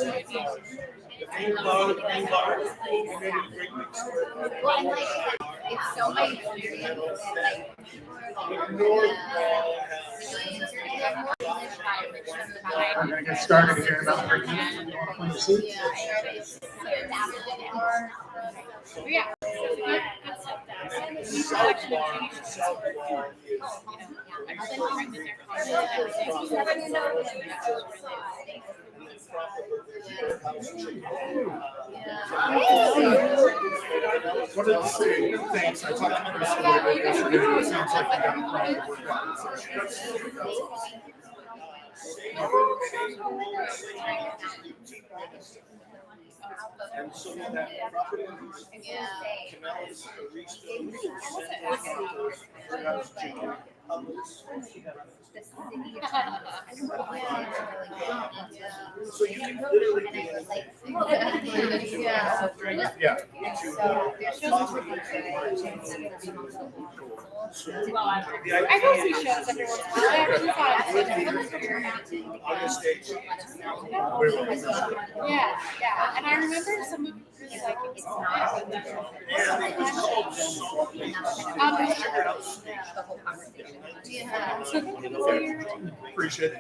Well, and like, it's so my experience that like We're going to get started here in about 3 minutes. You want to find your seat? Yeah. What did you say? Thanks. I talked to Chris a little bit yesterday. It sounds like you got a problem with that. And so that property canals so you can literally be Yeah. I go see shows every once in a while. I actually saw it. Yeah. And I remember some of really like it's not. Appreciate it.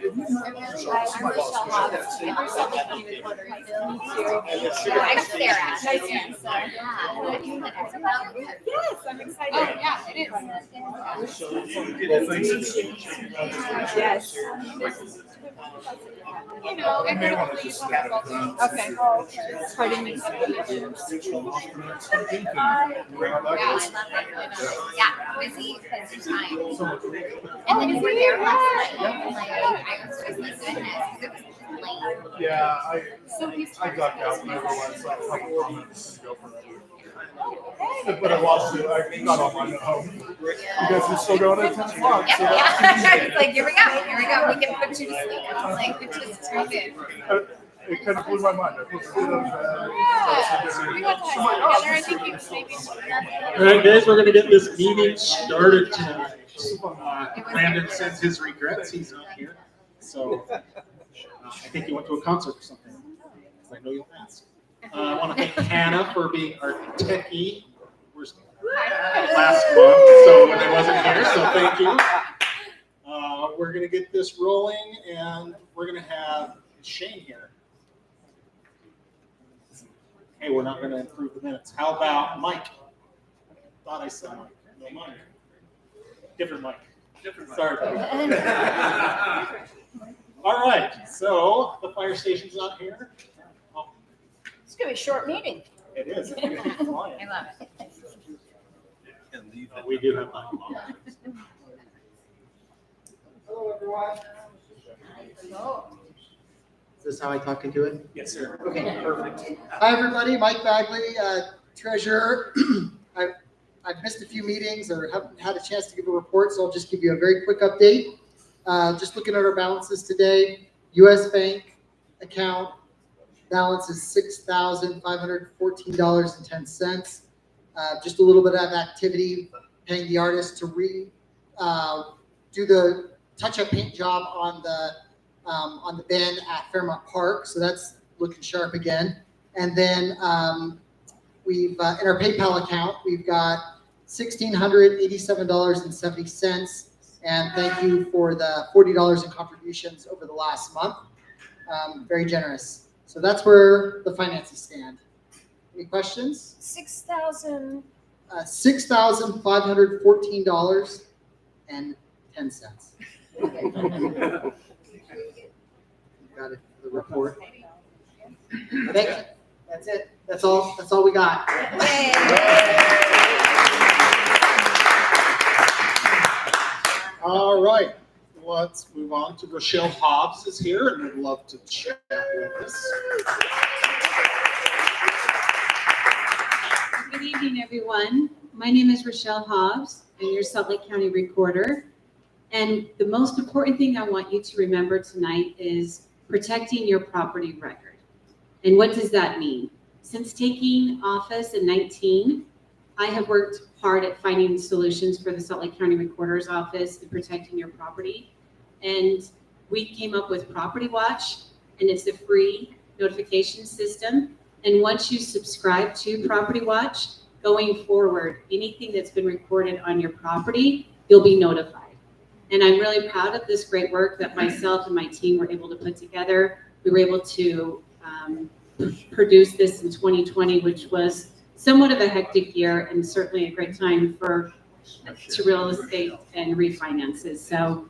I stare at. Yes, I'm excited. Oh, yeah, it is. Well, thanks. Yes. You know, and may want to just stab it. okay. Pardon me. Yeah, busy time. And then you were there last night. Like, I was just like, goodness, because it was late. Yeah, I ducked out whenever it was like a couple more minutes to go for that. But I lost it. I got on mine at home. You guys are still going at 10 o'clock. Yeah, So it's like, here we go. We can put you to sleep. I was like, it just turned in. It kind of blew my mind. I put it on We got to together. I think you maybe. All right, guys, we're going to get this meeting started tonight. Brandon sends his regrets. He's not here. So I think he went to a concert or something. I know you'll ask. I want to thank Hannah for being our techie last month, so when I wasn't here, so thank you. We're going to get this rolling, and we're going to have Shane here. Hey, we're not going to improve the minutes. How about Mike? Thought I said Mike. No, Mike. Different Mike. Sorry. All right, so the fire station's not here. It's going to be a short meeting. It is. I love it. We do have that. Hello, everyone. Is this how I talk into it? Yes, sir. Okay, perfect. Hi, everybody. Mike Bagley, treasurer. I've missed a few meetings or haven't had a chance to give a report, so I'll just give you a very quick update. Just looking at our balances today, U.S. Bank account balance is $6,514.10. Just a little bit of activity, paying the artist to do the touch-up paint job on the bin at Fairmont Park, so that's looking sharp again. And then we've in our PayPal account we've got $1,687.70, and thank you for the $40 in contributions over the last month. Very generous. So that's where the finances stand. Any questions? 6,000. $6,514.10. Got it for the report. Thank you. That's it. That's all we got. All right, let's move on to Rochelle Hobbs is here and would love to chat with us. Good evening, everyone. My name is Rochelle Hobbs. I'm your Salt Lake County Recorder. And the most important thing I want you to remember tonight is protecting your property record. And what does that mean? Since taking office in 2019, I have worked hard at finding solutions for the Salt Lake County Recorder's Office in protecting your property. And we came up with Property Watch, and it's a free notification system. And once you subscribe to Property Watch, going forward, anything that's been recorded on your property, you'll be notified. And I'm really proud of this great work that myself and my team were able to put together. We were able to produce this in 2020, which was somewhat of a hectic year and certainly a great time to real estate and refinances. So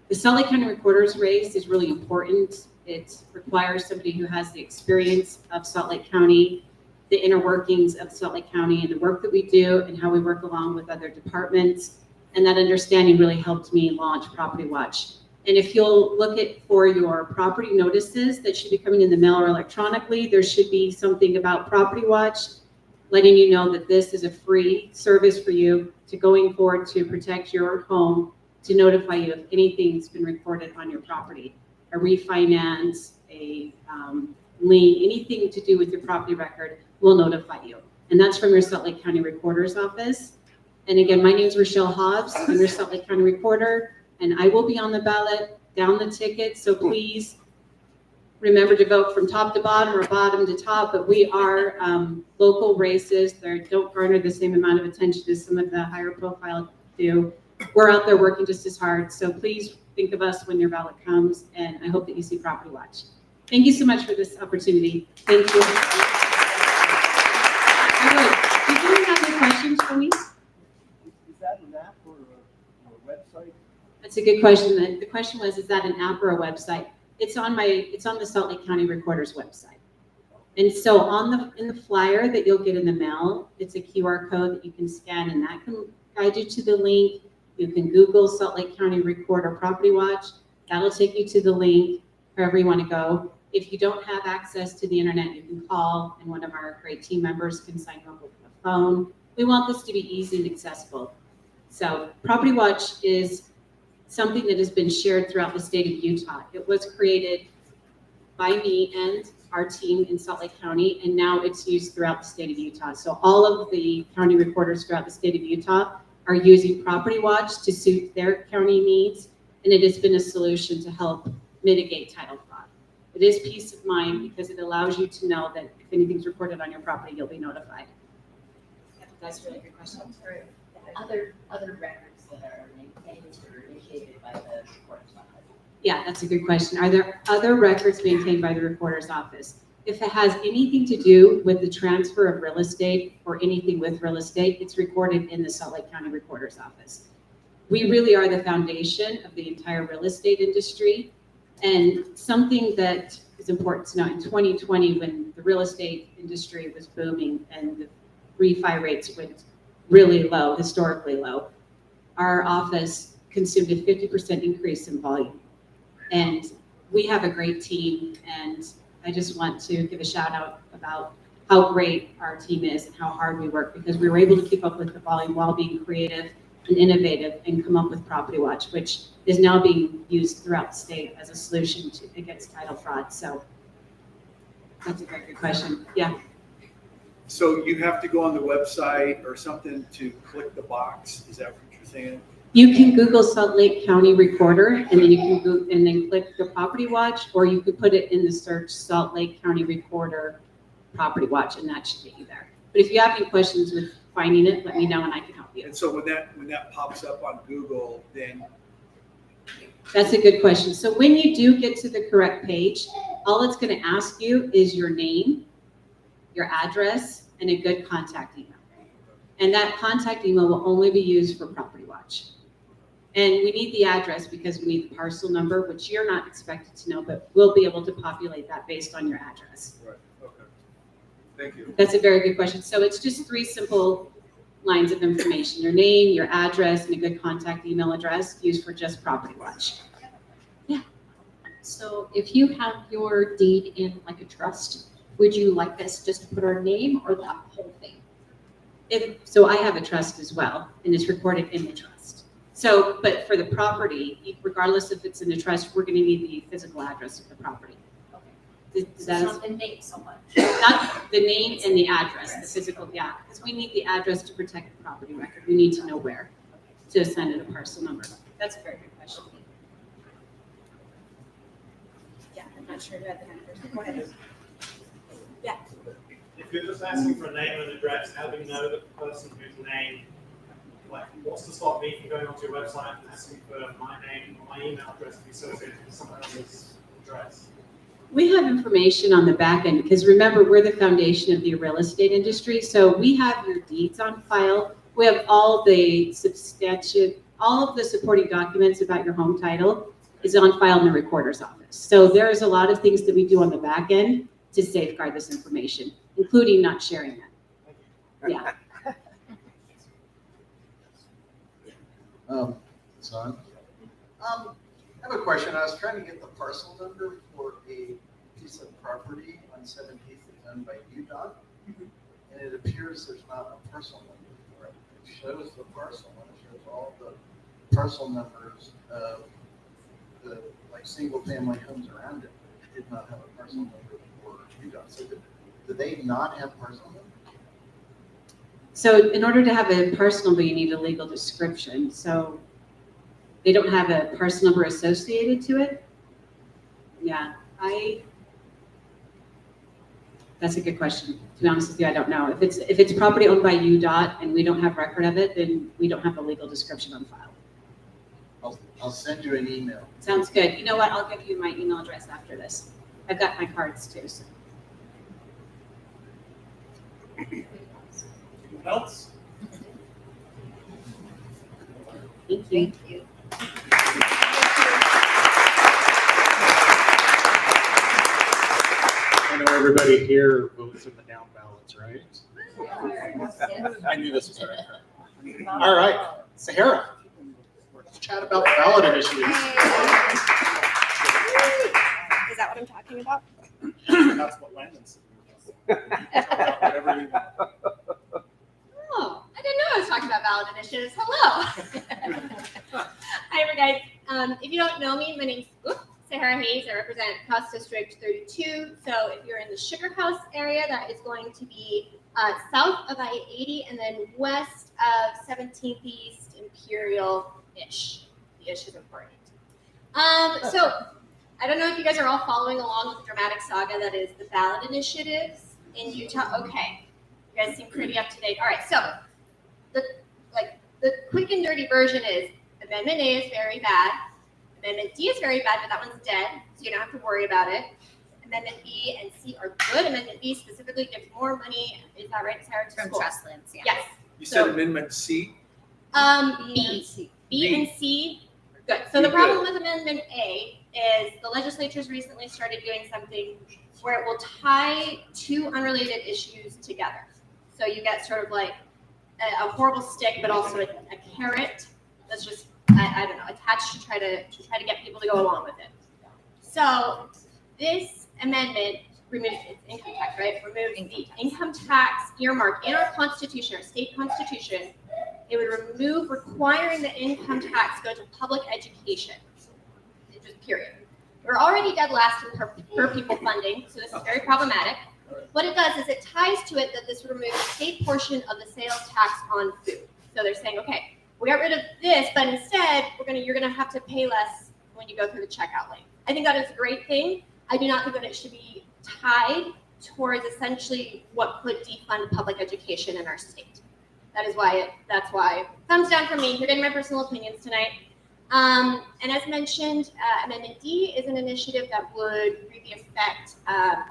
the Salt Lake County Recorder's race is really important. It requires somebody who has the experience of Salt Lake County, the inner workings of Salt Lake County and the work that we do and how we work along with other departments. And that understanding really helped me launch Property Watch. And if you'll look for your property notices that should be coming in the mail or electronically, there should be something about Property Watch letting you know that this is a free service for you to going forward to protect your home, to notify you if anything's been recorded on your property, a refinance, a lien, anything to do with your property record will notify you. And that's from your Salt Lake County Recorder's Office. And again, my name is Rochelle Hobbs. I'm your Salt Lake County Recorder, and I will be on the ballot, down the ticket. So please remember to vote from top to bottom or bottom to top. But we are local races that don't garner the same amount of attention as some of the higher profile do. We're out there working just as hard. So please think of us when your ballot comes, and I hope that you see Property Watch. Thank you so much for this opportunity. Thank you. Did you have any questions for me? Is that an app or a website? That's a good question. The question was, is that an app or a website? It's on the Salt Lake County Recorder's website. And so in the flyer that you'll get in the mail, it's a QR code that you can scan, and that can guide you to the link. You can Google Salt Lake County Recorder Property Watch. That'll take you to the link wherever you want to go. If you don't have access to the internet, you can call, and one of our great team members can sign you up with a phone. We want this to be easy and accessible. So Property Watch is something that has been shared throughout the state of Utah. It was created by me and our team in Salt Lake County, and now it's used throughout the state of Utah. So all of the county recorders throughout the state of Utah are using Property Watch to suit their county needs, and it has been a solution to help mitigate title fraud. It is peace of mind because it allows you to know that if anything's recorded on your property, you'll be notified. That's a really good question. Other records that are maintained or initiated by the recorder's office? Yeah, that's a good question. Are there other records maintained by the recorder's office? If it has anything to do with the transfer of real estate or anything with real estate, it's recorded in the Salt Lake County Recorder's Office. We really are the foundation of the entire real estate industry. And something that is important to know, in 2020, when the real estate industry was booming and the refi rates went really low, historically low, our office consumed a 50% increase in volume. And we have a great team, and I just want to give a shout out about how great our team is and how hard we work, because we were able to keep up with the volume while being creative and innovative and come up with Property Watch, which is now being used throughout the state as a solution against title fraud. So that's a very good question. Yeah. So you have to go on the website or something to click the box? Is that what you're saying? You can Google Salt Lake County Recorder, and then you can go and then click the Property Watch, or you could put it in the search Salt Lake County Recorder Property Watch, and that should get you there. But if you have any questions with finding it, let me know and I can help you. And so when that pops up on Google, then That's a good question. So when you do get to the correct page, all it's going to ask you is your name, your address, and a good contact email. And that contact email will only be used for Property Watch. And we need the address because we need the parcel number, which you're not expected to know, but we'll be able to populate that based on your address. right, okay. Thank you. That's a very good question. So it's just 3 simple lines of information: your name, your address, and a good contact email address used for just Property Watch. So if you have your deed in like a trust, would you like us just to put our name or that whole thing? So I have a trust as well, and it's recorded in the trust. So, but for the property, regardless if it's in the trust, we're going to need the physical address of the property. Okay. Does So that not the name so much. not the name and the address, the physical, yeah, because we need the address to protect the property record. We need to know where to assign it a parcel number. That's a very good question. Yeah, I'm not sure who had the hand first. Go ahead. If you're just asking for a name and address, how do you know that the person whose name, like, what's to stop me from going onto your website and asking for my name or my email address to be associated with someone else's address? We have information on the back end, because remember, we're the foundation of the real estate industry, so we have your deeds on file. We have all the all of the supporting documents about your home title is on file in the recorder's office. So there's a lot of things that we do on the back end to safeguard this information, including not sharing that. Yeah. Son? I have a question. I was trying to get the parcel number for a piece of property on 17th that's owned by UDOT. And it appears there's not a parcel number for it. It shows the parcel and it shows all the parcel numbers of the single family homes around it. But it did not have a parcel number for UDOT. So do they not have parcel numbers? So in order to have a parcel number, you need a legal description. So they don't have a parcel number associated to it? Yeah, that's a good question. To be honest with you, I don't know. If it's property owned by UDOT and we don't have record of it, then we don't have a legal description on file. I'll send you an email. Sounds good. You know what? I'll give you my email address after this. I've got my cards too. So. Anyone else? Thank you. Thank you. I know everybody here votes in the down ballots, right? I knew this was right. All right, Sahara, let's chat about the ballot initiative. Is that what I'm talking about? That's what Landon said. Whatever you want. Oh, I didn't know I was talking about ballot initiatives. Hello. Hi, everybody. If you don't know me, my name's Sahara Hayes. I represent House District 32. So if you're in the Sugar House area, that is going to be south of I-80 and then west of 17th East Imperial-ish. The ish is important. So I don't know if you guys are all following along with the dramatic saga that is the ballot initiatives in Utah. Okay, you guys seem pretty up to date. All right, so the quick and dirty version is Amendment A is very bad. Amendment D is very bad, but that one's dead, so you don't have to worry about it. Amendment B and C are good. Amendment B specifically gives more money. Is that right, Sarah? From School? trust lands, yeah. Yes. You said Amendment C? B and C. Good. So the problem with Amendment A is the legislature's recently started doing something where it will tie two unrelated issues together. So you get sort of like a horrible stick, but also a carrot that's just I don't know, attached to try to get people to go along with it. So this amendment removes income tax, right? Removes the income tax earmark in our constitution, our state constitution. It would remove requiring the income tax go to public education. Just period. We're already dead last in per pupil funding, so this is very problematic. What it does is it ties to it that this would remove the state portion of the sales tax on food. So they're saying, okay, we got rid of this, but instead you're gonna have to pay less when you go through the checkout lane. I think that is a great thing. I do not think that it should be tied towards essentially what could defund public education in our state. That's why thumbs down from me. You're getting my personal opinions tonight. And as mentioned, Amendment D is an initiative that would really affect a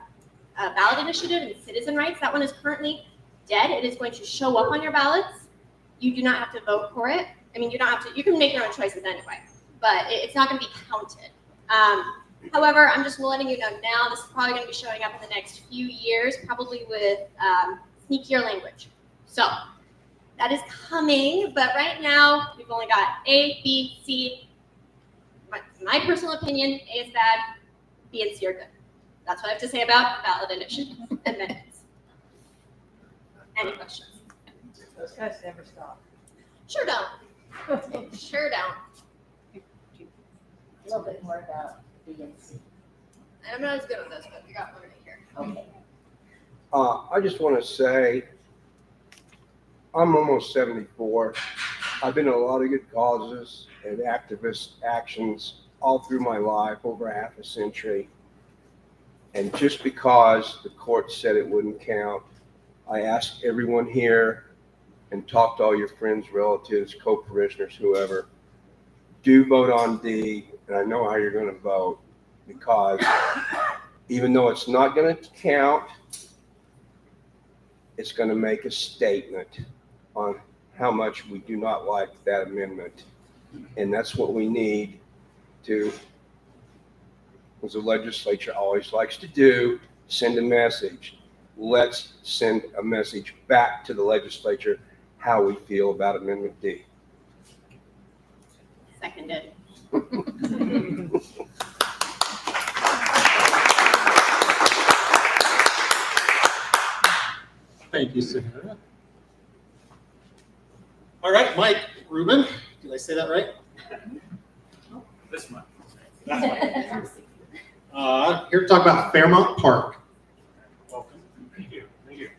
ballot initiative and citizen rights. That one is currently dead. It is going to show up on your ballots. You do not have to vote for it. I mean, you don't have to. You can make your own choices anyway, but it's not going to be counted. However, I'm just letting you know now. This is probably going to be showing up in the next few years, probably with sneakier language. So that is coming, but right now we've only got A, B, C. My personal opinion, A is bad, B and C are good. That's what I have to say about ballot initiative amendments. Any questions? Those guys never stop. Sure don't. Sure don't. A little bit more about B and C. I'm not as good at this, but we got one right here. Okay. I just want to say, I'm almost 74. I've been in a lot of good causes and activist actions all through my life, over half a century. And just because the court said it wouldn't count, I asked everyone here and talked to all your friends, relatives, co-parishioners, whoever, do vote on D, and I know how you're going to vote, because even though it's not going to count, it's going to make a statement on how much we do not like that amendment. And that's what we need to, as the legislature always likes to do, send a message. Let's send a message back to the legislature how we feel about Amendment D. Seconded. Thank you, Senator. All right, Mike Rubin, did I say that right? This month. Here to talk about Fairmont Park. Welcome. Thank you. Thank you.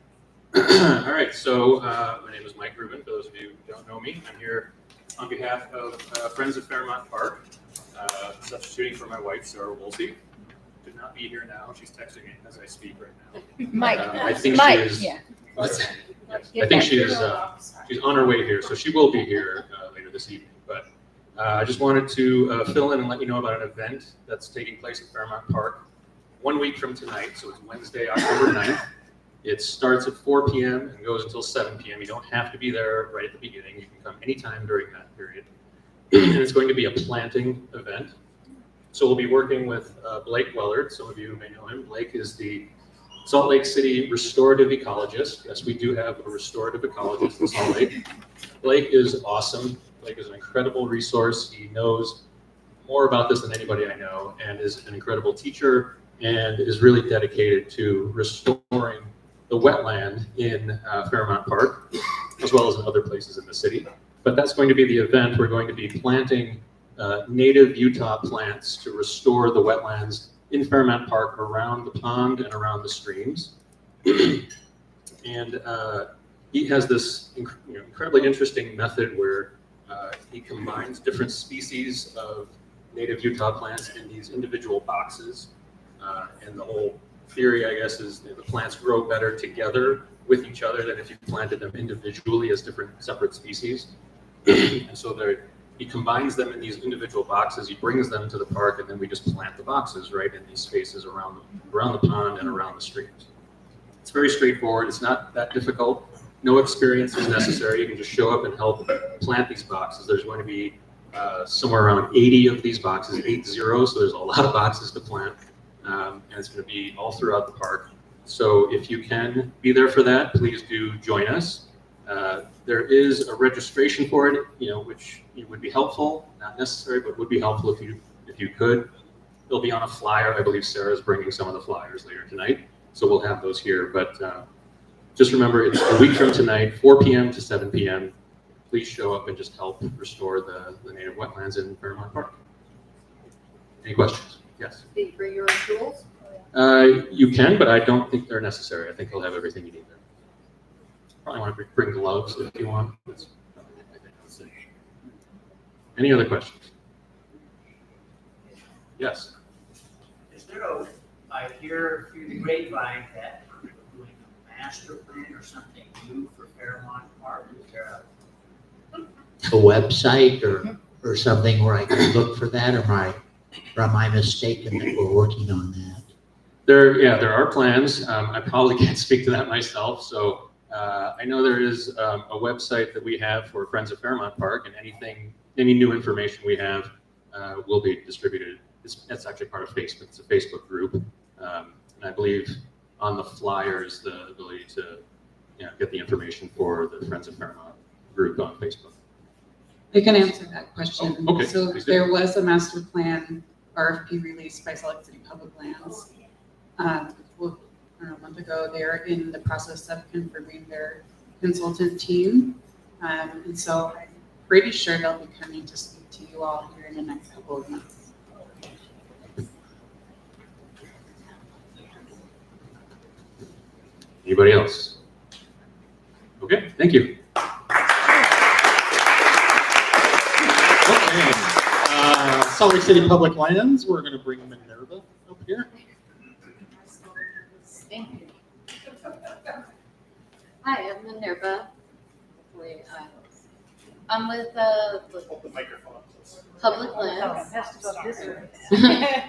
All right, so my name is Mike Rubin. For those of you who don't know me, I'm here on behalf of Friends of Fairmont Park, substituting for my wife, Sarah Woolsey. Could not be here now. She's texting me as I speak right now. Mike. I think Mike, she is. yeah. Yes, I think she's on her way here, so she will be here later this evening. But I just wanted to fill in and let you know about an event that's taking place at Fairmont Park 1 week from tonight. So it's Wednesday, October 9th. It starts at 4 p.m. and goes until 7 p.m. You don't have to be there right at the beginning. You can come anytime during that period. And it's going to be a planting event. So we'll be working with Blake Wellard. Some of you may know him. Blake is the Salt Lake City restorative ecologist. Yes, we do have a restorative ecologist in Salt Lake. Blake is awesome. Blake is an incredible resource. He knows more about this than anybody I know, and is an incredible teacher, and is really dedicated to restoring the wetland in Fairmont Park, as well as in other places in the city. But that's going to be the event. We're going to be planting native Utah plants to restore the wetlands in Fairmont Park around the pond and around the streams. And he has this incredibly interesting method where he combines different species of native Utah plants in these individual boxes. And the whole theory, I guess, is that the plants grow better together with each other than if you planted them individually as different separate species. And so he combines them in these individual boxes, he brings them to the park, and then we just plant the boxes right in these spaces around the pond and around the streams. It's very straightforward. It's not that difficult. No experience is necessary. You can just show up and help plant these boxes. There's going to be somewhere around 80 of these boxes, 80, so there's a lot of boxes to plant. And it's going to be all throughout the park. So if you can be there for that, please do join us. There is a registration for it, which would be helpful, not necessary, but would be helpful if you could. They'll be on a flyer. I believe Sarah's bringing some of the flyers later tonight, so we'll have those here. But just remember, it's a week from tonight, 4 p.m. to 7 p.m. Please show up and just help restore the native wetlands in Fairmont Park. Any questions? Yes. Do you bring your own tools? You can, but I don't think they're necessary. I think they'll have everything you need there. Probably want to bring gloves if you want. Any other questions? Yes. Is there I hear through the grapevine that we're doing a master plan or something new for Fairmont Park? Is there a website or something where I can look for that, or am I mistaken that we're working on that? There are plans. I probably can't speak to that myself, so I know there is a website that we have for Friends of Fairmont Park, and any new information we have will be distributed. It's actually part of Facebook. It's a Facebook group, and I believe on the flyers the ability to get the information for the Friends of Fairmont group on Facebook. I can answer that question. Oh, okay. So there was a master plan RFP released by Salt Lake City Public Lands. A month ago. They're in the process of confirming their consultant team. And so I'm pretty sure they'll be coming to speak to you all here in the next couple of months. Anybody else? Okay, thank you. Okay. Salt Lake City Public Lands, we're going to bring Minerva up here. Thank you. Hi, I'm Minerva. I'm with the Public Lands.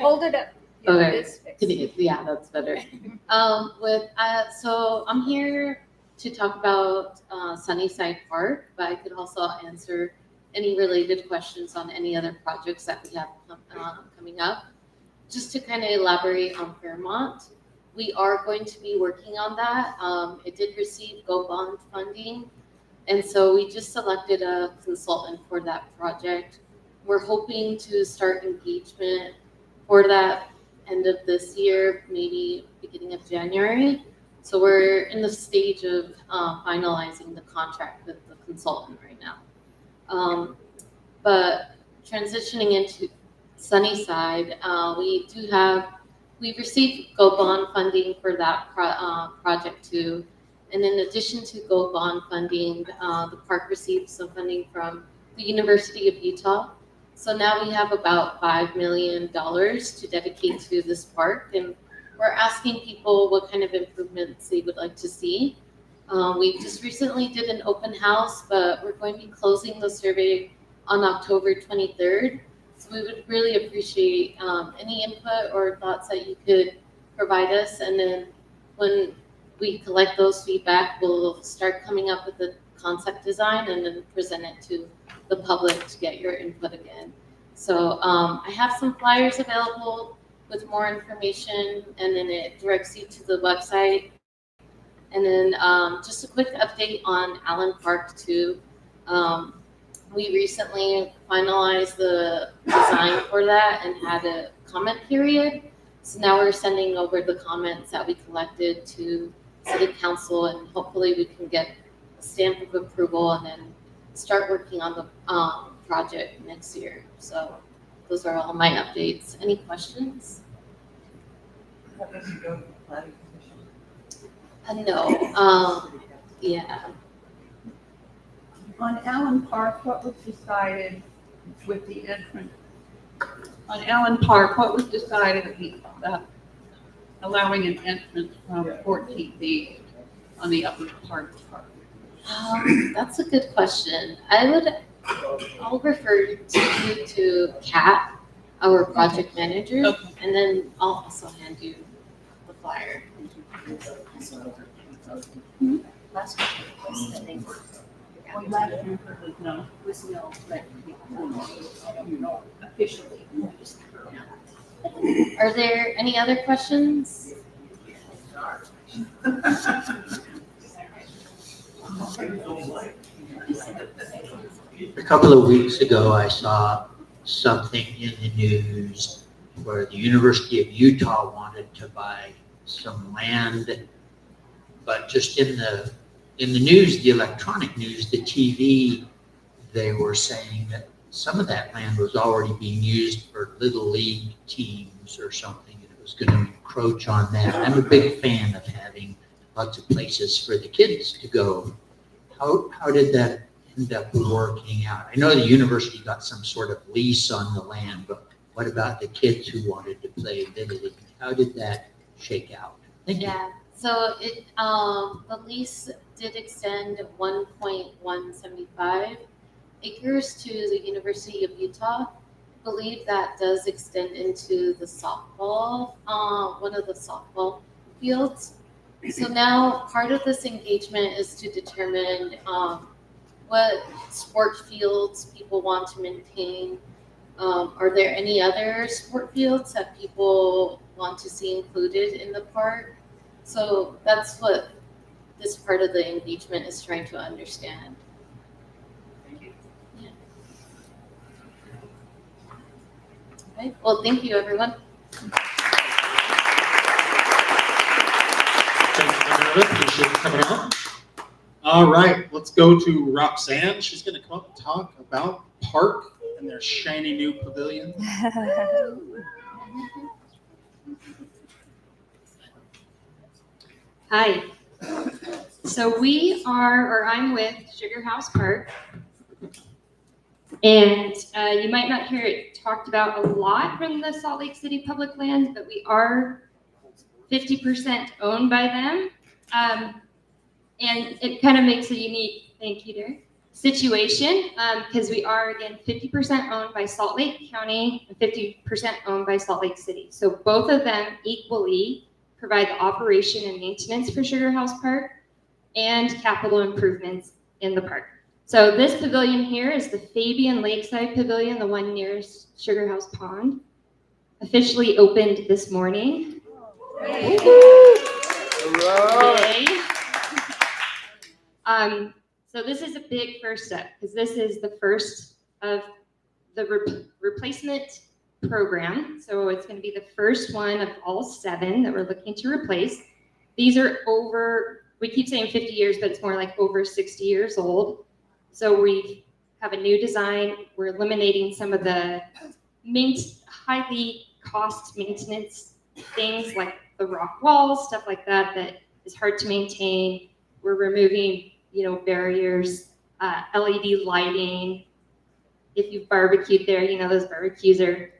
Hold it up. Okay, yeah, that's better. So I'm here to talk about Sunnyside Park, but I could also answer any related questions on any other projects that we have coming up. Just to kind of elaborate on Fairmont, we are going to be working on that. It did receive Go Bond funding, and so we just selected a consultant for that project. We're hoping to start engagement for that end of this year, maybe beginning of January. So we're in the stage of finalizing the contract with the consultant right now. But transitioning into Sunnyside, we've received Go Bond funding for that project too. And in addition to Go Bond funding, the park received some funding from the University of Utah. So now we have about $5 million to dedicate to this park, and we're asking people what kind of improvements they would like to see. We just recently did an open house, but we're going to be closing the survey on October 23rd. So we would really appreciate any input or thoughts that you could provide us. And then when we collect those feedback, we'll start coming up with the concept design and then present it to the public to get your input again. So I have some flyers available with more information, and then it directs you to the website. And then just a quick update on Allen Park too. We recently finalized the design for that and had a comment period. So now we're sending over the comments that we collected to City Council, and hopefully we can get a stamp of approval and then start working on the project next year. So those are all my updates. Any questions? No. Yeah. On Allen Park, what was decided with the entrance? On Allen Park, what was decided allowing an entrance from 14th East on the upper part of the park? That's a good question. I'll refer you to Kat, our project manager, and then I'll also hand you the flyer. Last year was the name. Well, last year was no, but officially. Are there any other questions? A couple of weeks ago, I saw something in the news where the University of Utah wanted to buy some land, but just in the news, the electronic news, the TV, they were saying that some of that land was already being used for little league teams or something, and it was going to encroach on that. I'm a big fan of having lots of places for the kids to go. How did that end up working out? I know the university got some sort of lease on the land, but what about the kids who wanted to play little league? How did that shake out? Thank you. Yeah, so the lease did extend 1.175 acres to the University of Utah. I believe that does extend into the softball, one of the softball fields. So now part of this engagement is to determine what sport fields people want to maintain. Are there any other sport fields that people want to see included in the park? So that's what this part of the engagement is trying to understand. Thank you. Yeah. Okay. Well, thank you, everyone. Thank you, Minerva. Appreciate you coming out. All right, let's go to Roxanne. She's going to come up and talk about Park and their shiny new pavilion. Hi. So I'm with Sugar House Park. And you might not hear it talked about a lot from the Salt Lake City Public Lands, but we are 50% owned by them. And it kind of makes a unique, thank you, Derek, situation, because we are, again, 50% owned by Salt Lake County and 50% owned by Salt Lake City. So both of them equally provide the operation and maintenance for Sugar House Park and capital improvements in the park. So this pavilion here is the Fabian Lakeside Pavilion, the one nearest Sugar House Pond. Officially opened this morning. Yay. So this is a big first step because this is the first of the replacement program. So it's going to be the first one of all 7 that we're looking to replace. These are over, we keep saying 50 years, but it's more like over 60 years old. So we have a new design. We're eliminating some of the highly cost maintenance things like the rock walls, stuff like that, that is hard to maintain. We're removing, barriers, LED lighting. If you've barbecued there, those barbecues are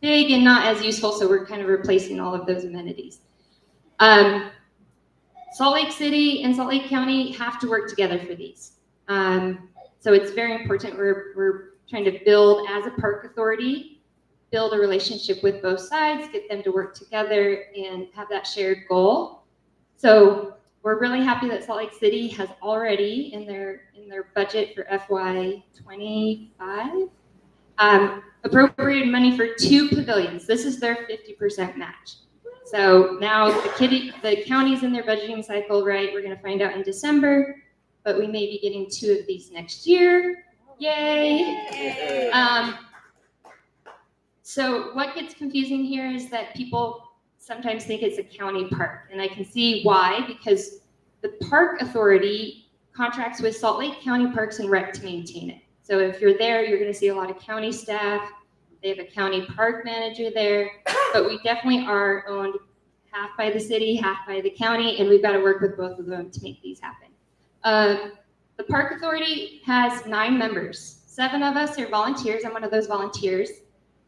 big and not as useful, so we're kind of replacing all of those amenities. Salt Lake City and Salt Lake County have to work together for these. So it's very important. We're trying to build, as a park authority, build a relationship with both sides, get them to work together and have that shared goal. So we're really happy that Salt Lake City has already in their budget for FY25 appropriated money for 2 pavilions. This is their 50% match. So now the county's in their budgeting cycle, right? We're going to find out in December, but we may be getting 2 of these next year. Yay! So what gets confusing here is that people sometimes think it's a county park, and I can see why, because the park authority contracts with Salt Lake County Parks and Rec to maintain it. So if you're there, you're going to see a lot of county staff. They have a county park manager there, but we definitely are owned half by the city, half by the county, and we've got to work with both of them to make these happen. The park authority has 9 members. 7 of us are volunteers. I'm one of those volunteers.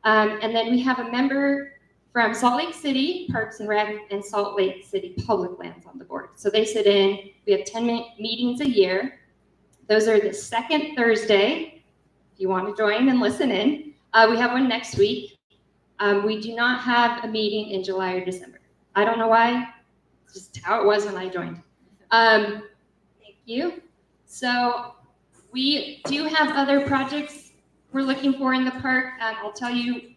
And then we have a member from Salt Lake City Parks and Rec and Salt Lake City Public Lands on the board. So they sit in. We have 10 meetings a year. Those are the second Thursday. If you want to join and listen in, we have one next week. We do not have a meeting in July or December. I don't know why. It's just how it was when I joined. Thank you. So we do have other projects we're looking for in the park. I'll tell you,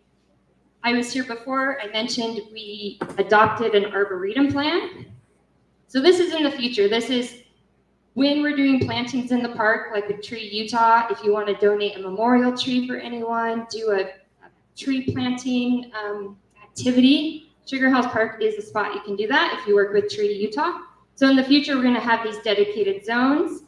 I was here before. I mentioned we adopted an arboretum plan. So this is in the future. This is when we're doing plantings in the park, like with Tree Utah. If you want to donate a memorial tree for anyone, do a tree planting activity, Sugar House Park is the spot you can do that if you work with Tree Utah. So in the future, we're going to have these dedicated zones.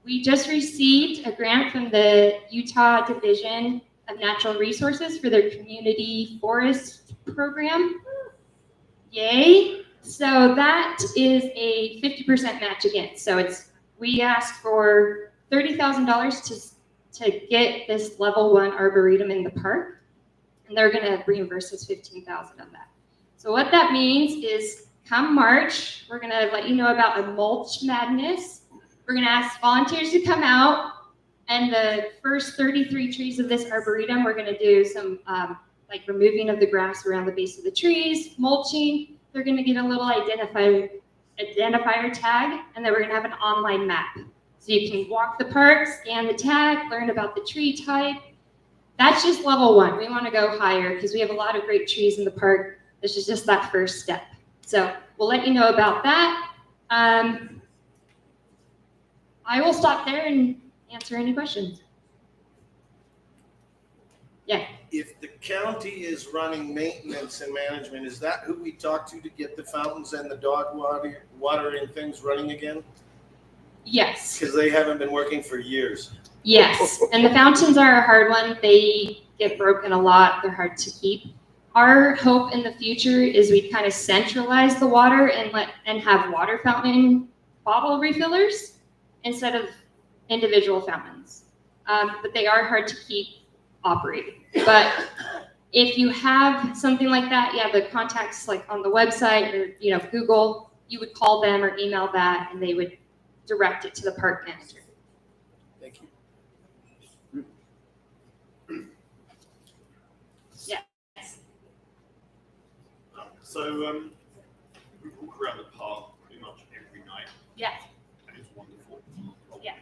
We just received a grant from the Utah Division of Natural Resources for their community forest program. Yay. So that is a 50% match again. So we asked for $30,000 to get this level 1 arboretum in the park, and they're going to reimburse us $15,000 of that. So what that means is come March, we're going to let you know about a mulch madness. We're going to ask volunteers to come out, and the first 33 trees of this arboretum, we're going to do some like removing of the grass around the base of the trees, mulching. They're going to get a little identifier tag, and then we're going to have an online map. So you can walk the park, scan the tag, learn about the tree type. That's just level 1. We want to go higher because we have a lot of great trees in the park. This is just that first step. So we'll let you know about that. I will stop there and answer any questions. Yeah. If the county is running maintenance and management, is that who we talk to get the fountains and the dog watering things running again? Yes. Because they haven't been working for years. Yes, and the fountains are a hard one. They get broken a lot. They're hard to keep. Our hope in the future is we kind of centralize the water and have water fountain bottle refillers instead of individual fountains. But they are hard to keep operating. But If you have something like that, yeah, the contacts like on the website or, Google, you would call them or email that and they would direct it to the park manager. Thank you. Yes. So we walk around the park pretty much every night. Yes. And it's wonderful. Yeah.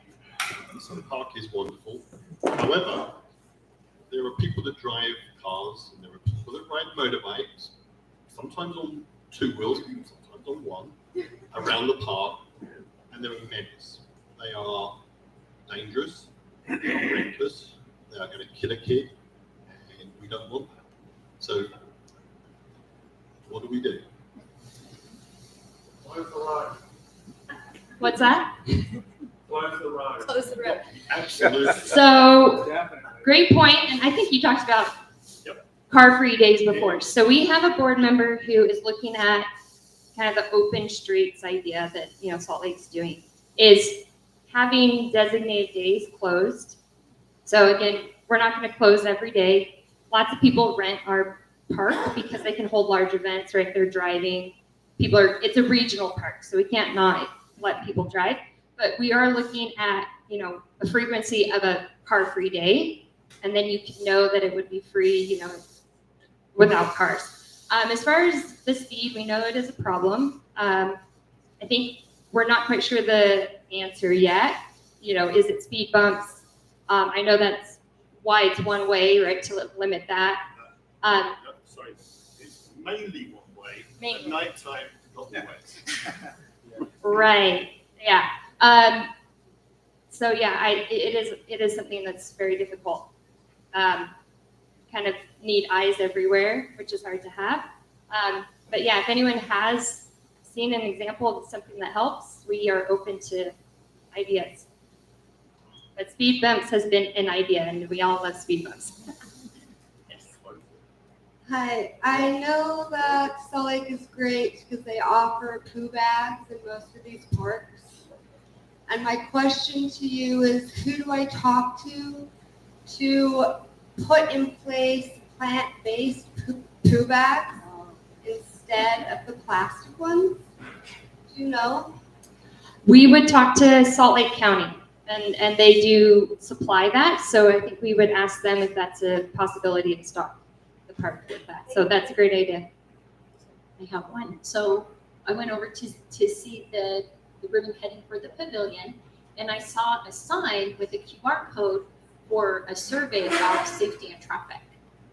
So the park is wonderful. However, there are people that drive cars and there are people that ride motorbikes, sometimes on 2 wheels, sometimes on 1, around the park, and they're a menace. They are dangerous, they are reckless, they are going to kill a kid, and we don't want that. So, what do we do? Close the road. What's that? Close the road. Close the road. Absolutely. So, great point, and I think you talked about car-free days before. So we have a board member who is looking at kind of the open streets idea that Salt Lake's doing, is having designated days closed. So again, we're not going to close every day. Lots of people rent our park because they can hold large events, right? They're driving. It's a regional park, so we can't not let people drive. But we are looking at, a frequency of a car-free day, and then you can know that it would be free, without cars. As far as the speed, we know it is a problem. I think we're not quite sure the answer yet. Is it speed bumps? I know that's why it's one way, right, to limit that. Sorry, it's mainly one way. Mainly. At night time, not always. Right. Yeah. So yeah, it is something that's very difficult. Kind of need eyes everywhere, which is hard to have. But yeah, if anyone has seen an example of something that helps, we are open to ideas. But speed bumps has been an idea, and we all love speed bumps. Hi, I know that Salt Lake is great because they offer poo bags in most of these parks. And my question to you is, who do I talk to put in place plant-based poo bags instead of the plastic ones? Do you know? We would talk to Salt Lake County, and they do supply that. So I think we would ask them if that's a possibility to stock the park with that. So that's a great idea. I have one. So I went over to see the ribbon cutting for the pavilion, and I saw a sign with a QR code for a survey about safety and traffic.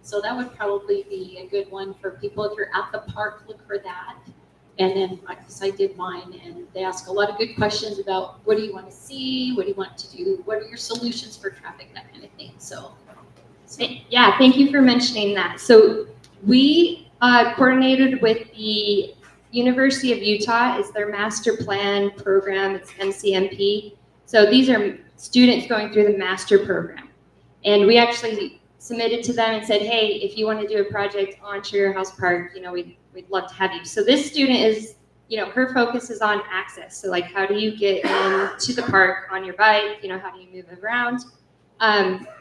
So that would probably be a good one for people. If you're at the park, look for that. And then, because I did mine, and they ask a lot of good questions about what do you want to see, what do you want to do, what are your solutions for traffic, that kind of thing. So yeah, thank you for mentioning that. So we coordinated with the University of Utah. It's their master plan program. It's MCMP. So these are students going through the master program. And we actually submitted to them and said, hey, if you want to do a project on Sugar House Park, we'd love to have you. So this student is, her focus is on access. So like, how do you get into the park on your bike? How do you move around?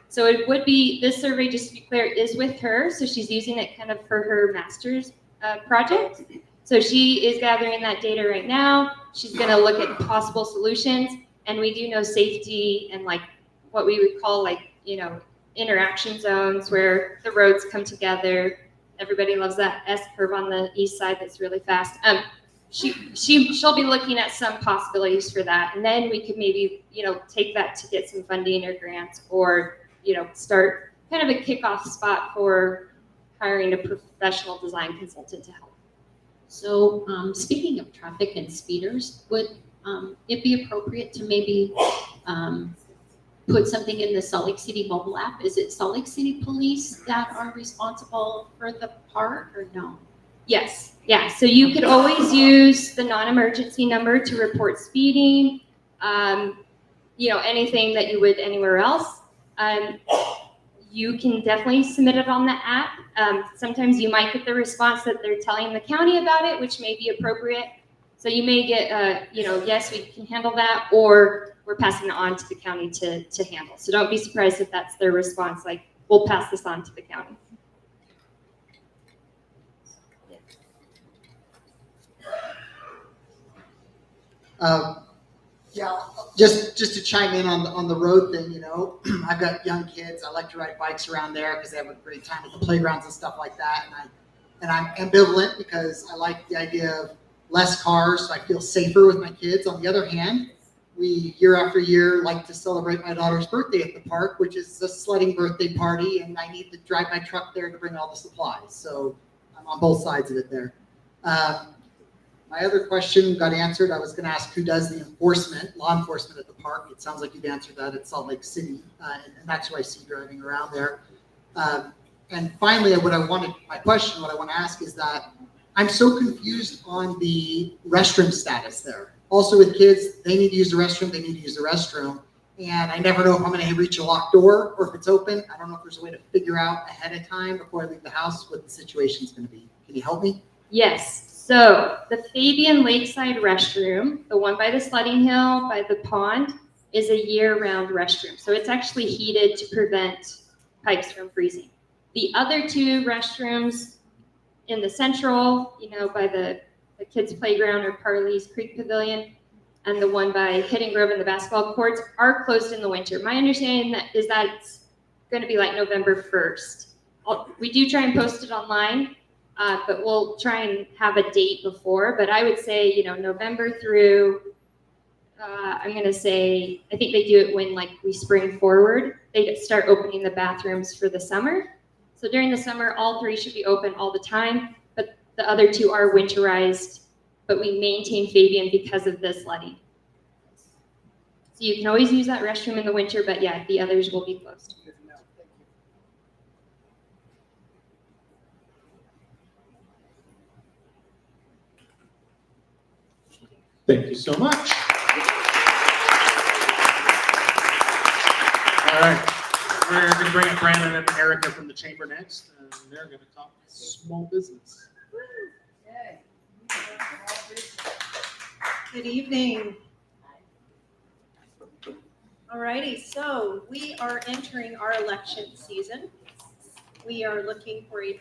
So it would be, this survey, just to be clear, is with her. So she's using it kind of for her master's project. So she is gathering that data right now. She's going to look at possible solutions. And we do know safety and like what we would call like, interaction zones where the roads come together. Everybody loves that S curve on the east side that's really fast. She'll be looking at some possibilities for that. And then we could maybe, take that to get some funding or grants, or, start kind of a kickoff spot for hiring a professional design consultant to help. So speaking of traffic and speeders, would it be appropriate to maybe put something in the Salt Lake City mobile app? Is it Salt Lake City Police that are responsible for the park, or no? Yes, yeah. So you could always use the non-emergency number to report speeding, anything that you would anywhere else. You can definitely submit it on the app. Sometimes you might get the response that they're telling the county about it, which may be appropriate. So you may get, yes, we can handle that, or we're passing it on to the county to handle. So don't be surprised if that's their response, like, we'll pass this on to the county. Yeah, just to chime in on the road thing, you know, I've got young kids. I like to ride bikes around there because they have a great time at the playgrounds and stuff like that. And I'm ambivalent because I like the idea of less cars, so I feel safer with my kids. On the other hand, we year after year like to celebrate my daughter's birthday at the park, which is a sledding birthday party, and I need to drive my truck there to bring all the supplies. So I'm on both sides of it there. My other question got answered. I was going to ask who does the enforcement, law enforcement at the park. It sounds like you've answered that at Salt Lake City, and that's who I see driving around there. And finally, what I want to ask is that I'm so confused on the restroom status there. Also with kids, they need to use the restroom, and I never know if I'm going to reach a locked door or if it's open. I don't know if there's a way to figure out ahead of time before I leave the house what the situation's going to be. Can you help me? Yes. So the Fabian Lakeside restroom, the one by the sledding hill, by the pond, is a year-round restroom. So it's actually heated to prevent pipes from freezing. The other two restrooms in the central, you know, by the kids' playground or Parley's Creek Pavilion, and the one by Hidden Grove and the basketball courts are closed in the winter. My understanding is that it's going to be like November 1st. We do try and post it online. But we'll try and have a date before. But I would say, you know, November through, I'm going to say, I think they do it when like we spring forward. They start opening the bathrooms for the summer. So during the summer, all three should be open all the time. But the other two are winterized. But we maintain Fabian because of the sledding. So you can always use that restroom in the winter. But yeah, the others will be closed. Thank you so much. All right, we're going to bring up Brandon and Erica from the chamber next, and they're going to talk small business. Good evening. Alrighty, so we are entering our election season. We are looking for a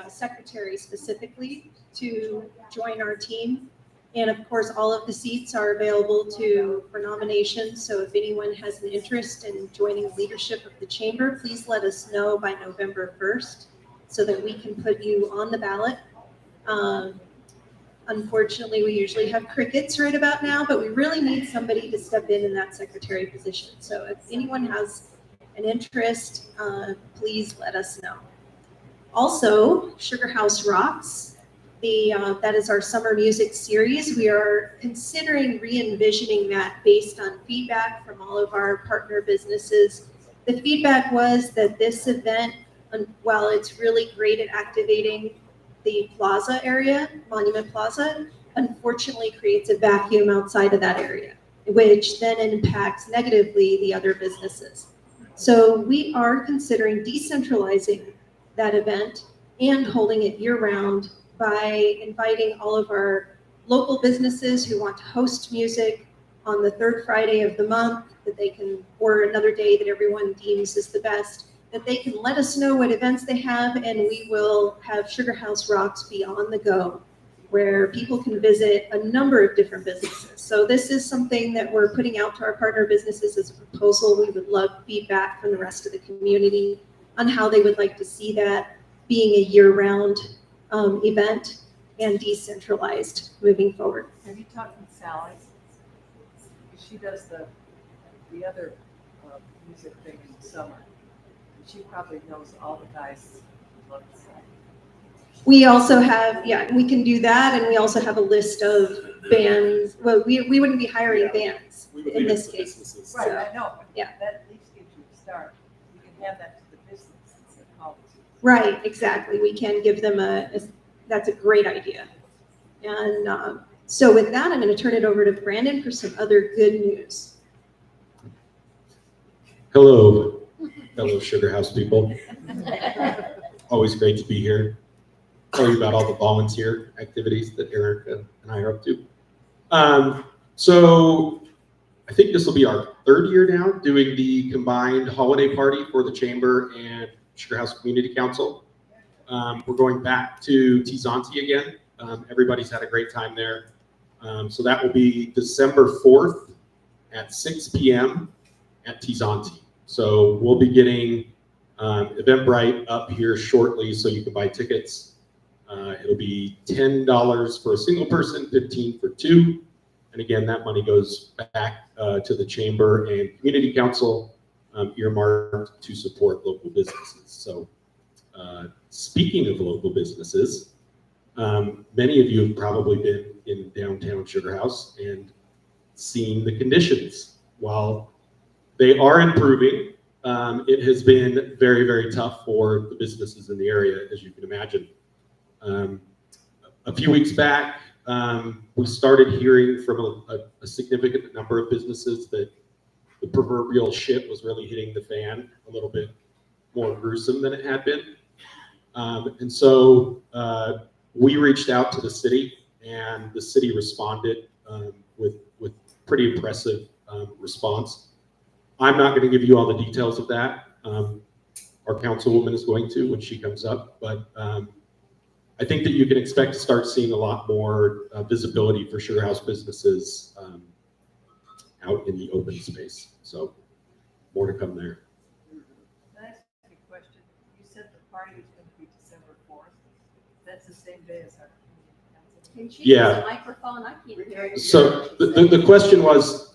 secretary specifically to join our team. And of course, all of the seats are available for nominations. So if anyone has an interest in joining leadership of the chamber, please let us know by November 1st so that we can put you on the ballot. Unfortunately, we usually have crickets right about now, but we really need somebody to step in that secretary position. So if anyone has an interest, please let us know. Also, Sugar House Rocks. That is our summer music series. We are considering re-envisioning that based on feedback from all of our partner businesses. The feedback was that this event, while it's really great at activating the plaza area, Monument Plaza, unfortunately creates a vacuum outside of that area, which then impacts negatively the other businesses. So we are considering decentralizing that event and holding it year-round by inviting all of our local businesses who want to host music on the third Friday of the month, that they can, or another day that everyone deems is the best, that they can let us know what events they have, and we will have Sugar House Rocks be on the go, where people can visit a number of different businesses. So this is something that we're putting out to our partner businesses as a proposal. We would love feedback from the rest of the community on how they would like to see that being a year-round event and decentralized moving forward. Have you talked with Sally? She does the other music thing in the summer. She probably knows all the guys. We also have, yeah, we can do that, and we also have a list of bands. Well, we wouldn't be hiring bands in this case. Right, I know. Yeah. That at least gives you a start. You can have that to the business instead of college. Right, exactly. We can give them that's a great idea. And so with that, I'm going to turn it over to Brandon for some other good news. Hello, fellow Sugar House people. Always great to be here. Tell you about all the volunteer activities that Erica and I are up to. So I think this will be our third year now doing the combined holiday party for the Chamber and Sugar House Community Council. We're going back to Tizanti again. Everybody's had a great time there. So that will be December 4th at 6 p.m. at Tizanti. So we'll be getting Eventbrite up here shortly so you can buy tickets. It'll be $10 for a single person, $15 for two. And again, that money goes back to the chamber and community council earmarked to support local businesses. So speaking of local businesses, many of you have probably been in downtown Sugar House and seen the conditions. While they are improving, it has been very, very tough for the businesses in the area, as you can imagine. A few weeks back, we started hearing from a significant number of businesses that the proverbial shit was really hitting the fan a little bit more gruesome than it had been. And so we reached out to the city, and the city responded with pretty impressive response. I'm not going to give you all the details of that. Our councilwoman is going to when she comes up, but I think that you can expect to start seeing a lot more visibility for Sugar House businesses out in the open space. So more to come there. Can I ask you a question? You said the party was going to be December 4th. That's the same day as our Can she Yeah. use the microphone? I can't hear you. So the question was,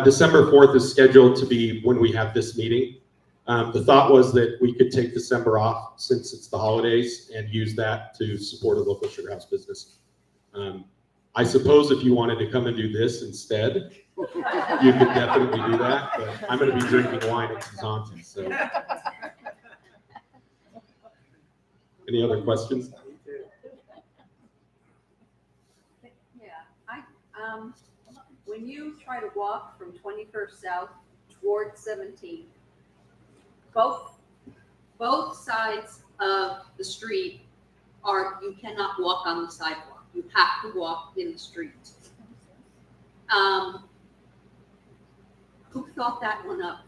December 4th is scheduled to be when we have this meeting. The thought was that we could take December off since it's the holidays and use that to support a local Sugar House business. I suppose if you wanted to come and do this instead, you could definitely do that, but I'm going to be drinking wine at Tizanti, so. Any other questions? Yeah, when you try to walk from 21st South toward 17th, both sides of the street you cannot walk on the sidewalk. You have to walk in the street. Who thought that one up?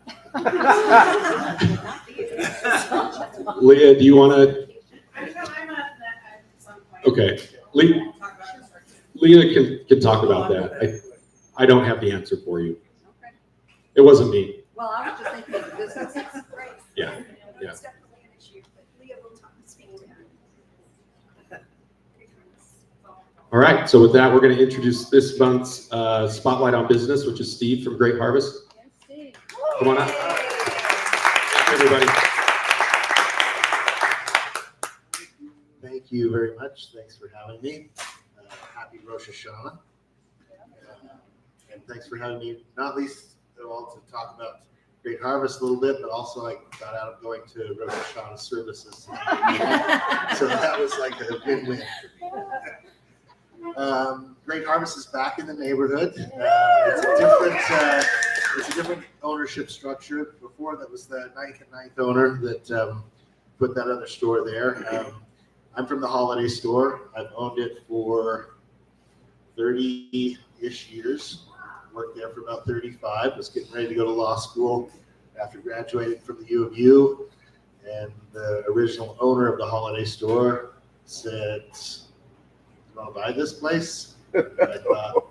Leah, do you want to? Okay, Leah can talk about that. I don't have the answer for you. It wasn't me. Well, I was just thinking of the businesses. Yeah, yeah. It's definitely an issue, but Leah will talk to speak to that. All right, so with that, we're going to introduce this month's Spotlight on Business, which is Steve from Great Harvest. Come on up. Everybody. Thank you very much. Thanks for having me. Happy Rosh Hashanah. And thanks for having me, not least of all to talk about Great Harvest a little bit, but also I got out of going to Rosh Hashanah services. So that was like a win-win for me. Great Harvest is back in the neighborhood. It's a different ownership structure. Before, that was the 9th and 9th owner that put that other store there. I'm from the Holiday Store. I've owned it for 30-ish years. Worked there for about 35. Was getting ready to go to law school after graduating from the U of U. And the original owner of the Holiday Store said, "You want to buy this place?" And I thought,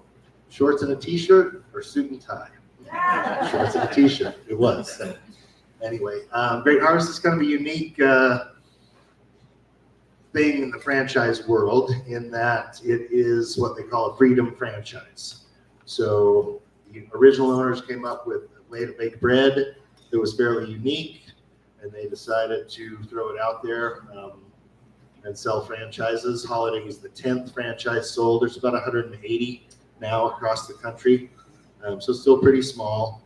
shorts and a t-shirt or suit and tie? Shorts and a t-shirt. It was. So anyway, Great Harvest is kind of a unique thing in the franchise world in that it is what they call a freedom franchise. So the original owners came up with a way to bake bread that was fairly unique, and they decided to throw it out there and sell franchises. Holiday was the 10th franchise sold. There's about 180 now across the country. So still pretty small,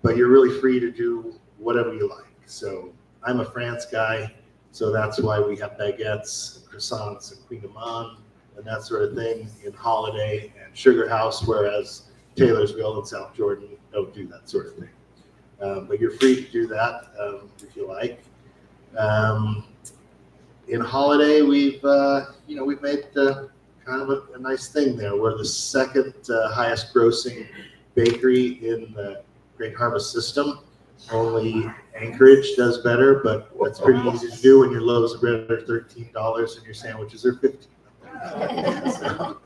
but you're really free to do whatever you like. So I'm a France guy, so that's why we have baguettes, and croissants, and Queen Amman, and that sort of thing in Holiday and Sugar House, whereas Taylorsville and South Jordan don't do that sort of thing. But you're free to do that if you like. In Holiday, we've made kind of a nice thing there. We're the second highest grossing bakery in the Great Harvest system. Only Anchorage does better, but that's pretty easy to do when your loaves of bread are $13 and your sandwiches are $15. So,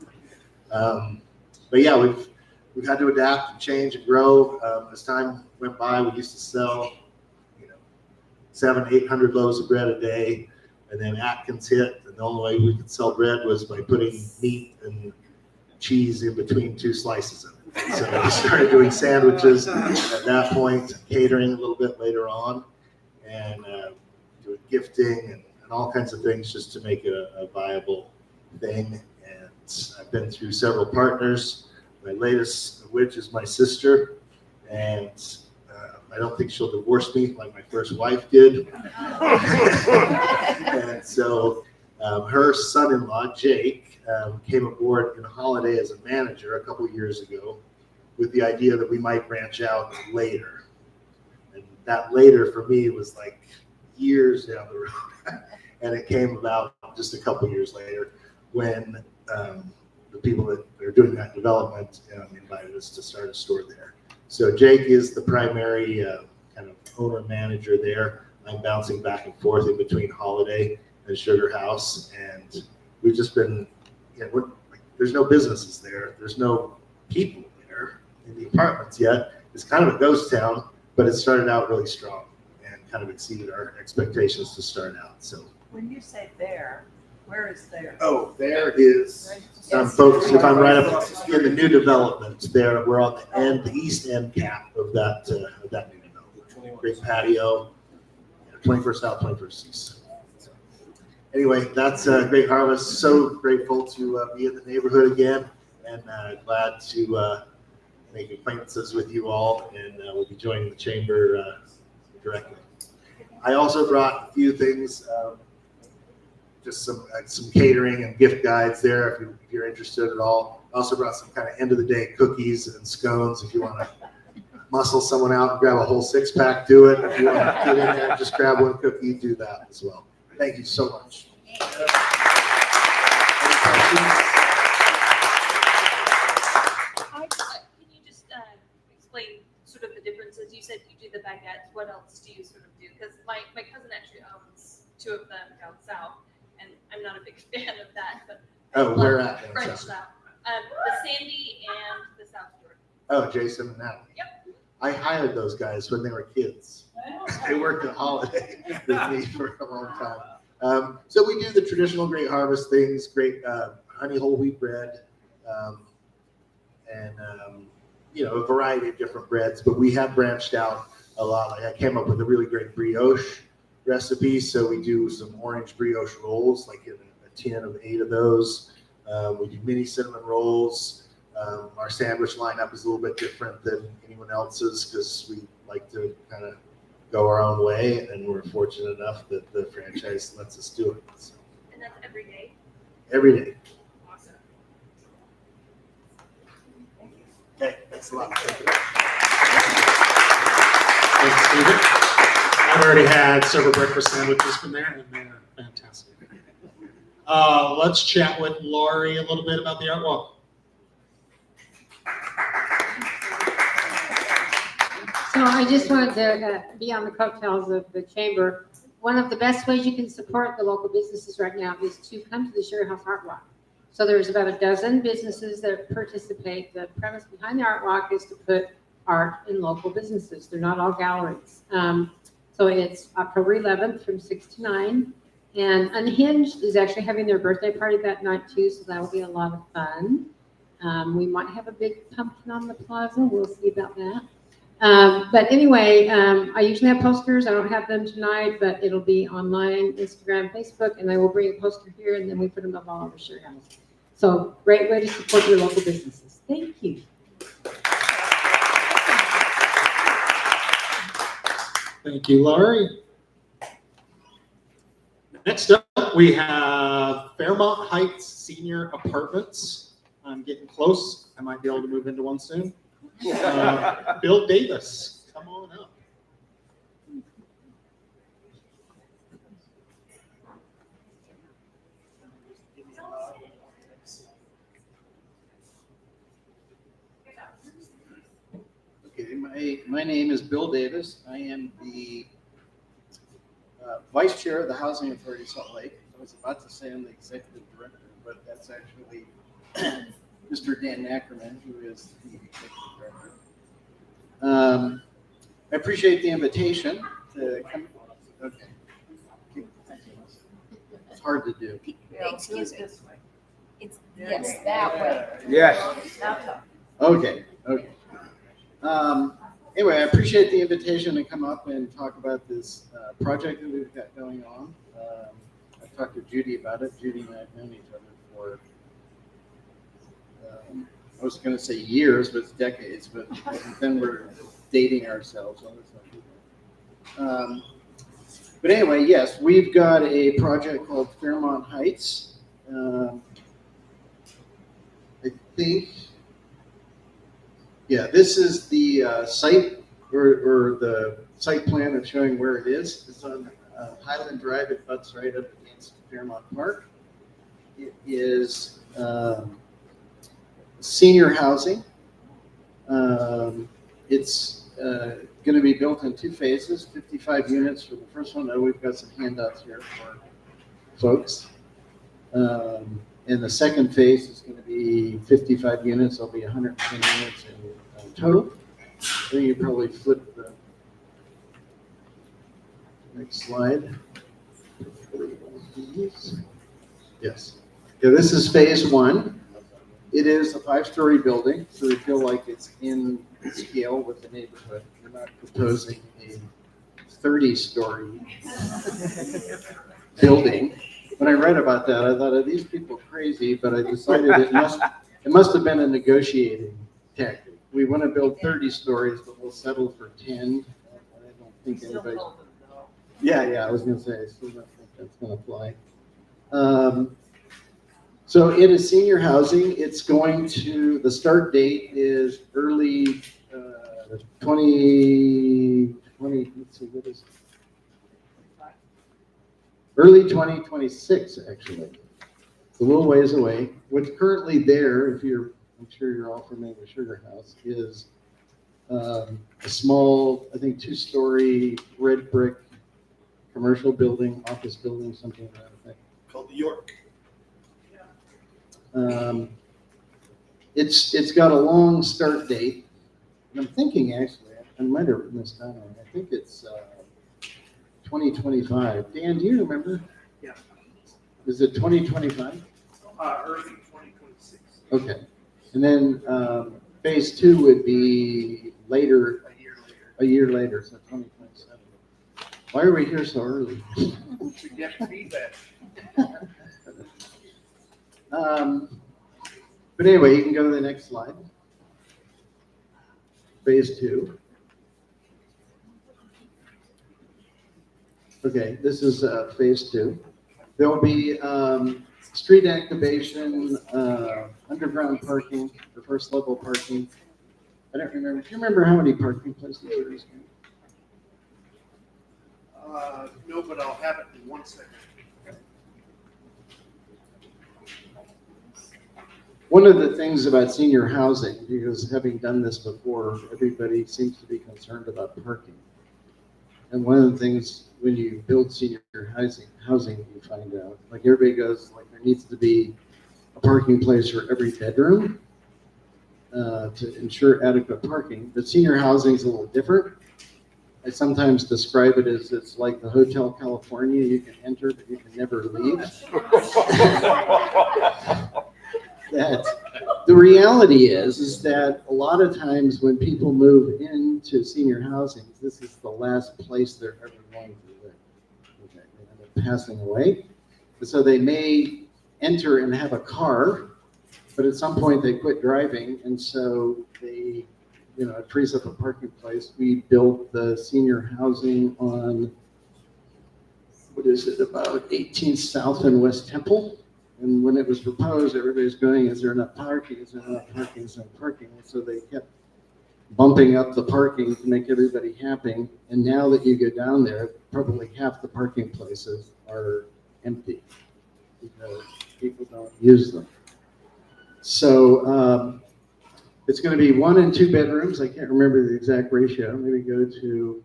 but yeah, we've had to adapt and change and grow. As time went by, we used to sell, 700-800 loaves of bread a day, and then Atkins hit, and the only way we could sell bread was by putting meat and cheese in between 2 slices of it. So we started doing sandwiches at that point, catering a little bit later on, and doing gifting and all kinds of things just to make it a viable thing. And I've been through several partners, my latest of which is my sister, and I don't think she'll divorce me like my first wife did. And so her son-in-law, Jake, came aboard in Holiday as a manager a couple years ago with the idea that we might branch out later. And that later for me was like years down the road. And it came about just a couple years later when the people that are doing that development invited us to start a store there. So Jake is the primary kind of owner manager there. I'm bouncing back and forth in between Holiday and Sugar House, and we've just been, there's no businesses there. There's no people there in the apartments yet. It's kind of a ghost town, but it started out really strong and kind of exceeded our expectations to start out. So When you say there, where is there? oh, there is folks. If I'm right up in the new development, there we're on the end, the east end cap of that new development. Great patio, 21st South, 21st East. So, anyway, that's Great Harvest. So grateful to be in the neighborhood again, and glad to make acquaintances with you all. And we'll be joining the chamber directly. I also brought a few things. Just some catering and gift guides there if you're interested at all. I also brought some kind of end of the day cookies and scones if you want to muscle someone out and grab a whole 6-pack, do it. If you want to get in there and just grab one cookie, do that as well. Thank you so much. Can you just explain sort of the differences? You said you do the baguettes. What else do you sort of do? Because my cousin actually owns 2 of them down south. And I'm not a big fan of that, but Oh, where at? French style. The Sandy and the South Shore. Oh, Jason and Natalie. Yep. I hired those guys when they were kids. They worked at Holiday with me for a long time. So we do the traditional Great Harvest things, great honey whole wheat bread, and a variety of different breads. But we have branched out a lot. Like I came up with a really great brioche recipe, so we do some orange brioche rolls, like in a tin of 8 of those. We do mini cinnamon rolls. Our sandwich lineup is a little bit different than anyone else's because we like to kind of go our own way, and we're fortunate enough that the franchise lets us do it. So, And that's every day? every day. Awesome. Okay, thanks a lot. Thanks, Stephen. I've already had several breakfast sandwiches from there, and they're fantastic. Let's chat with Laurie a little bit about the Art Walk. So I just wanted to be on the coattails of the chamber. One of the best ways you can support the local businesses right now is to come to the Sugar House Art Walk. So there's about a dozen businesses that participate. The premise behind the Art Walk is to put art in local businesses. They're not all galleries. So it's October 11th from 6 to 9. And Unhinged is actually having their birthday party that night too, so that will be a lot of fun. We might have a big pumpkin on the plaza. We'll see about that. But anyway, I usually have posters. I don't have them tonight, but it'll be online, Instagram, Facebook, and I will bring a poster here, and then we put them up all over Sugar House. So great way to support your local businesses. Thank you. Thank you, Laurie. Next up, we have Fairmont Heights Senior Apartments. I'm getting close. I might be able to move into one soon. Bill Davis, come on up. Okay, my name is Bill Davis. I am the Vice Chair of the Housing Authority of Salt Lake. I was about to say I'm the Executive Director, but that's actually Mr. Dan Ackerman, who is the executive director. I appreciate the invitation to come. Okay. It's hard to do. Excuse me. It's, yes, that way. Yes. Now talk. Okay, okay. Anyway, I appreciate the invitation to come up and talk about this project that we've got going on. I've talked to Judy about it. Judy and I have known each other for, I was going to say years, but it's decades, but then we're dating ourselves. So let's not do that. But anyway, yes, we've got a project called Fairmont Heights. I think, yeah, this is the site or the site plan of showing where it is. It's on Highland Drive. It butts right up against Fairmont Park. It is senior housing. It's going to be built in 2 phases, 55 units for the first one. Oh, we've got some handouts here for folks. And the second phase is going to be 55 units. There'll be 110 units in total. I think you probably flip the next slide. Yes. Yeah, this is phase 1. It is a 5-story building, so we feel like it's in scale with the neighborhood. We're not proposing a 30-story building. When I read about that, I thought, are these people crazy? But I decided it must have been a negotiating tactic. We want to build 30 stories, but we'll settle for 10. I don't think anybody. Yeah, I was going to say, I still don't think that's going to fly. So it is senior housing. It's going to, the start date is early 2020, let's see, what is it? Early 2026, actually. It's a little ways away. What's currently there, if you're, I'm sure you're all familiar with Sugar House, is a small, I think 2-story red brick commercial building, office building, something like that. Called the York. It's got a long start date. And I'm thinking, actually, I might have written this down. I think it's 2025. Dan, do you remember? Yeah. Is it 2025? Early 2026. Okay. And then phase 2 would be later. A year later, so 2027. Why are we here so early? To get feedback. But anyway, you can go to the next slide. Phase 2. Okay, this is phase 2. There will be street activation, underground parking, the first level parking. I don't remember. Do you remember how many parking places there is? No, but I'll have it in 1 second. One of the things about senior housing, because having done this before, everybody seems to be concerned about parking. And one of the things when you build senior housing, you find out, like everybody goes, like there needs to be a parking place for every bedroom to ensure adequate parking. But senior housing is a little different. I sometimes describe it as it's like the Hotel California. You can enter, but you can never leave. That the reality is that a lot of times when people move into senior housing, this is the last place they're ever going to live. Okay, they end up passing away. And so they may enter and have a car, but at some point they quit driving, and so they, it frees up a parking place. We built the senior housing on, what is it, about 18th South and West Temple. And when it was proposed, everybody's going, is there enough parking? Is there enough parking? Is there enough parking? And so they kept bumping up the parking to make everybody happy. And now that you go down there, probably half the parking places are empty because people don't use them. So it's going to be 1 and 2 bedrooms. I can't remember the exact ratio. Maybe go to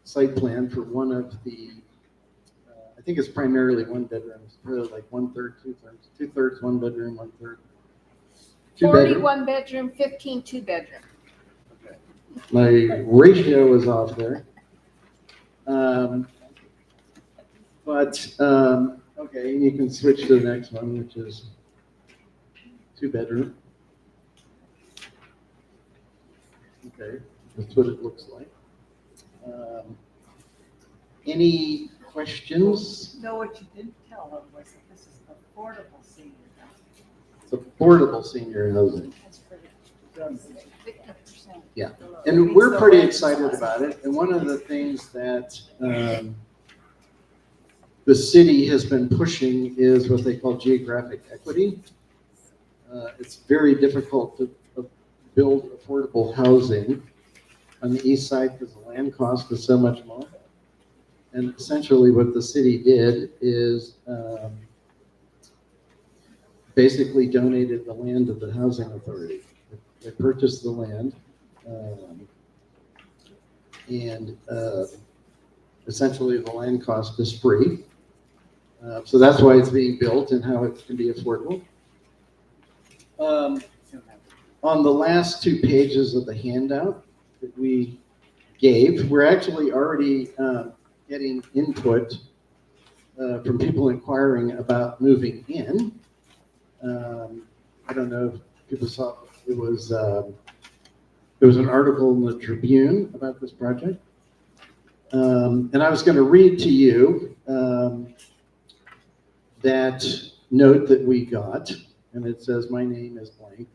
site plan for one of the, I I think it's primarily one bedrooms, really like 1/3, 2/3, 2/3 one bedroom, 1/3 two 40 bedroom. one bedroom, 15 two bedroom. My ratio is off there. Okay, you can switch to the next one, which is 2 bedroom. Okay, that's what it looks like. Any questions? No, what you didn't tell them was that this is affordable senior housing. It's affordable senior housing. That's pretty. 50%. Yeah, and we're pretty excited about it. And one of the things that the city has been pushing is what they call geographic equity. It's very difficult to build affordable housing on the east side because the land cost is so much more. And essentially what the city did is basically donated the land to the housing authority. They purchased the land and essentially the land cost is free. So that's why it's being built and how it can be affordable. On the last 2 pages of the handout that we gave, we're actually already getting input from people inquiring about moving in. I don't know if people saw, there was an article in the Tribune about this project. And I was going to read to you that note that we got, and it says, "My name is blank."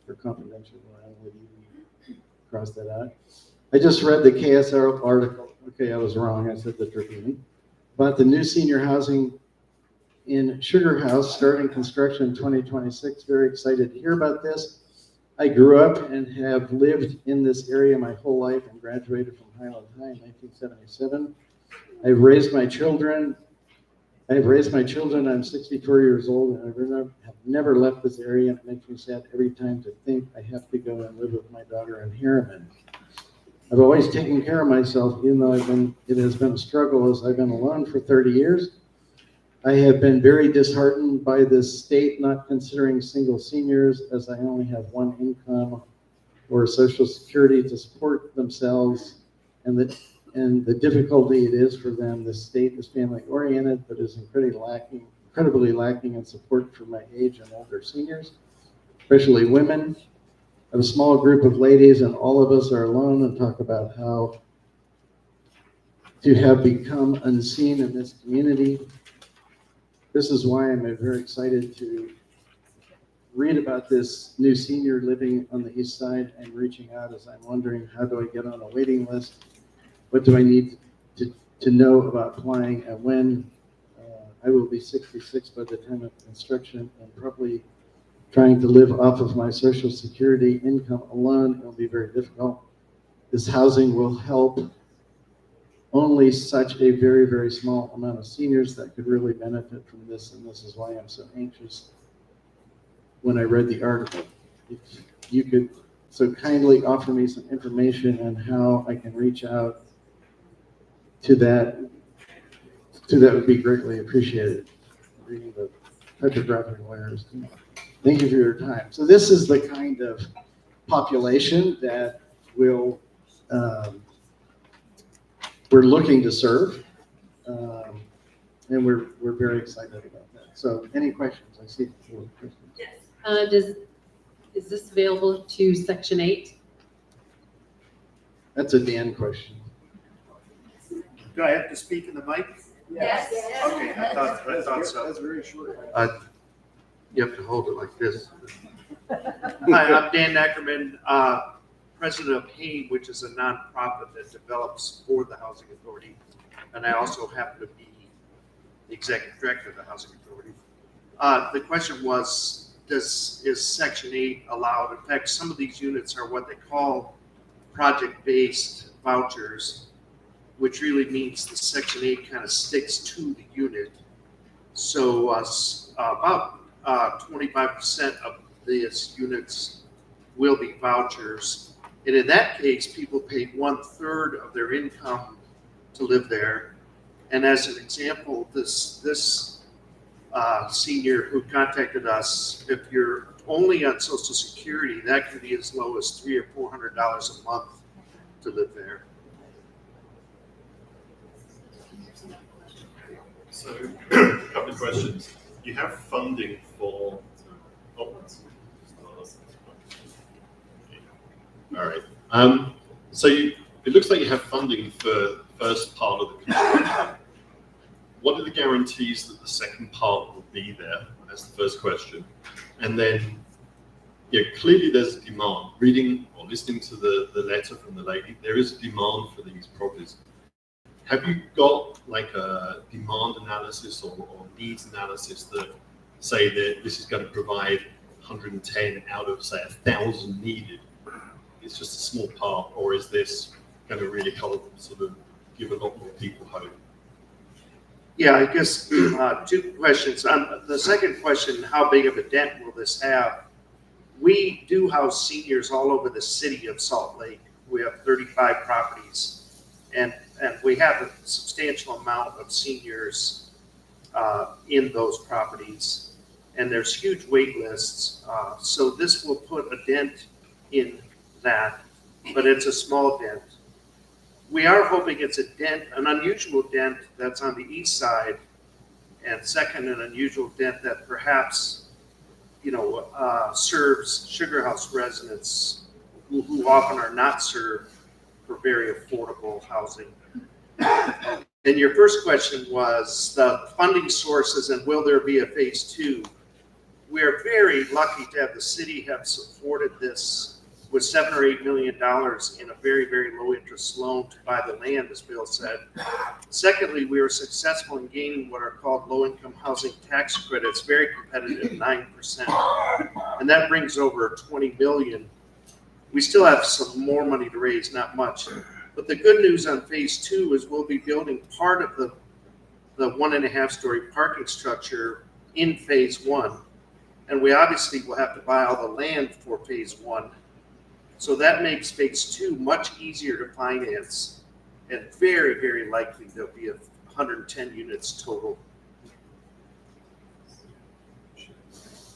For confidential, we cross that out. I just read the KSR article. Okay, I was wrong. I said the Tribune. About the new senior housing in Sugar House starting construction in 2026. Very excited to hear about this. I grew up and have lived in this area my whole life and graduated from Highland High in 1977. I've raised my children. I'm 64 years old and I have never left this area, and it makes me sad every time to think I have to go and live with my daughter in Harriman. I've always taken care of myself, even though it has been a struggle as I've been alone for 30 years. I have been very disheartened by this state not considering single seniors, as I only have one income or Social Security to support themselves, and the difficulty it is for them. The state is family oriented, but is incredibly lacking in support for my age and older seniors, especially women. I have a small group of ladies, and all of us are alone, and talk about how to have become unseen in this community. This is why I'm very excited to read about this new senior living on the east side and reaching out as I'm wondering, how do I get on a waiting list? What do I need to know about applying, and when? I will be 66 by the time of construction, and probably trying to live off of my Social Security income alone will be very difficult. This housing will help only such a very, very small amount of seniors that could really benefit from this, and this is why I'm so anxious when I read the article. If you could so kindly offer me some information on how I can reach out to that would be greatly appreciated. Reading the typographic letters. Thank you for your time. So this is the kind of population that we're looking to serve, and we're very excited about that. So any questions? I see questions. Is this available to Section 8? That's a Dan question. Do I have to speak in the mic? Yes. Okay, I thought so. That's very short. You have to hold it like this. Hi, I'm Dan Ackerman, president of HAIN, which is a nonprofit that develops for the Housing Authority. And I also happen to be the executive director of the Housing Authority. The question was, is Section 8 allowed? In fact, some of these units are what they call project-based vouchers, which really means the Section 8 kind of sticks to the unit. So about 25% of these units will be vouchers. And in that case, people pay 1/3 of their income to live there. And as an example, this senior who contacted us, if you're only on Social Security, that can be as low as $300 or $400 a month to live there. So, a couple of questions. You have funding for. Oh, all right. So it looks like you have funding for the first part of the construction. What are the guarantees that the second part will be there? That's the first question. And then, yeah, clearly there's a demand. Reading or listening to the letter from the lady, there is a demand for these properties. Have you got like a demand analysis or needs analysis that say that this is going to provide 110 out of, say, 1,000 needed? It's just a small part, or is this going to really help sort of give a lot more people hope? Yeah, I guess two questions. The second question, how big of a dent will this have? We do house seniors all over the city of Salt Lake. We have 35 properties, and we have a substantial amount of seniors in those properties, and there's huge wait lists. So this will put a dent in that, but it's a small dent. We are hoping it's a dent, an unusual dent that's on the east side, and second, an unusual dent that perhaps, serves Sugar House residents who often are not served for very affordable housing. And your first question was the funding sources and will there be a phase two? We're very lucky to have the city have supported this with $7 or $8 million in a very, very low interest loan to buy the land, as Bill said. Secondly, we were successful in gaining what are called low income housing tax credits, very competitive, 9%. And that brings over 20 million. We still have some more money to raise, not much. But the good news on phase two is we'll be building part of the 1.5-story parking structure in phase one. And we obviously will have to buy all the land for phase one. So that makes phase two much easier to finance, and very, very likely there'll be 110 units total.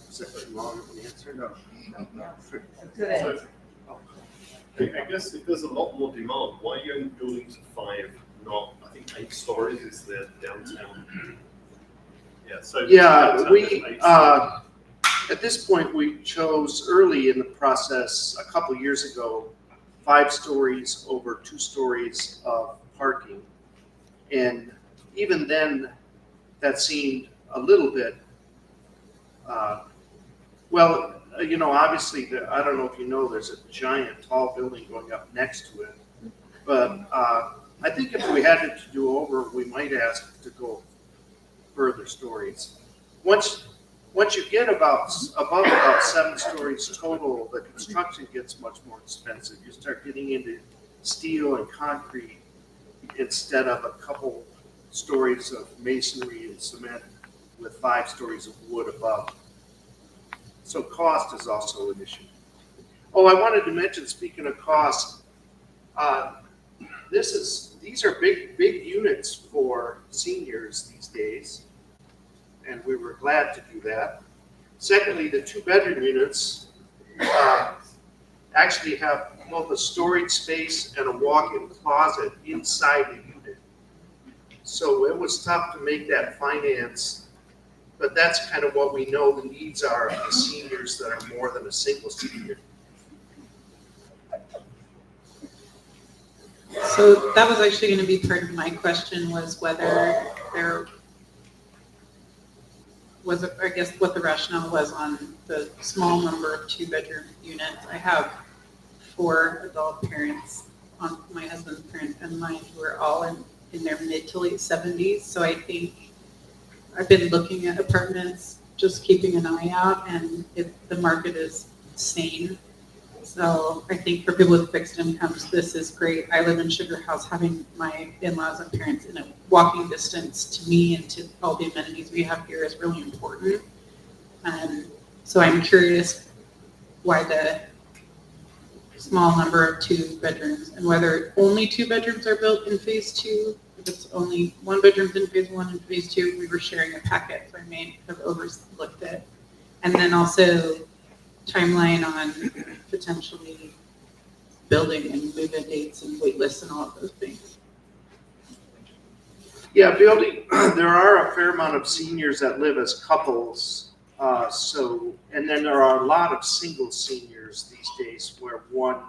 Is that long of an answer? No. Good answer. I guess if there's a lot more demand, why are you only building to 5, not, I think 8 stories is the downtown? Yeah, so. Yeah, we, at this point, we chose early in the process, a couple years ago, 5 stories over 2 stories of parking. And even then, that seemed a little bit, obviously, I don't know if you know, there's a giant tall building going up next to it. But I think if we had it to do over, we might ask to go further stories. Once you get above about 7 stories total, the construction gets much more expensive. You start getting into steel and concrete instead of a couple stories of masonry and cement with 5 stories of wood above. So cost is also an issue. Oh, I wanted to mention, speaking of cost, these are big units for seniors these days, and we were glad to do that. Secondly, the 2-bedroom units actually have both a storage space and a walk-in closet inside the unit. So it was tough to make that finance, but that's kind of what we know the needs are of the seniors that are more than a single senior. So that was actually going to be part of my question, was whether there was, I guess, what the rationale was on the small number of 2-bedroom units. I have 4 adult parents on my husband's parents and mine who are all in their mid to late 70s. So I think I've been looking at apartments, just keeping an eye out, and if the market is sane. So I think for people with fixed incomes, this is great. I live in Sugar House. Having my in-laws and parents in a walking distance to me and to all the amenities we have here is really important. So I'm curious why the small number of 2 bedrooms, and whether only 2 bedrooms are built in phase 2, if it's only one bedrooms in phase one and phase two, we were sharing a packet, so I may have overlooked it. And then also timeline on potentially building and move-in dates and wait lists and all of those things. Yeah, building, there are a fair amount of seniors that live as couples. And then there are a lot of single seniors these days where one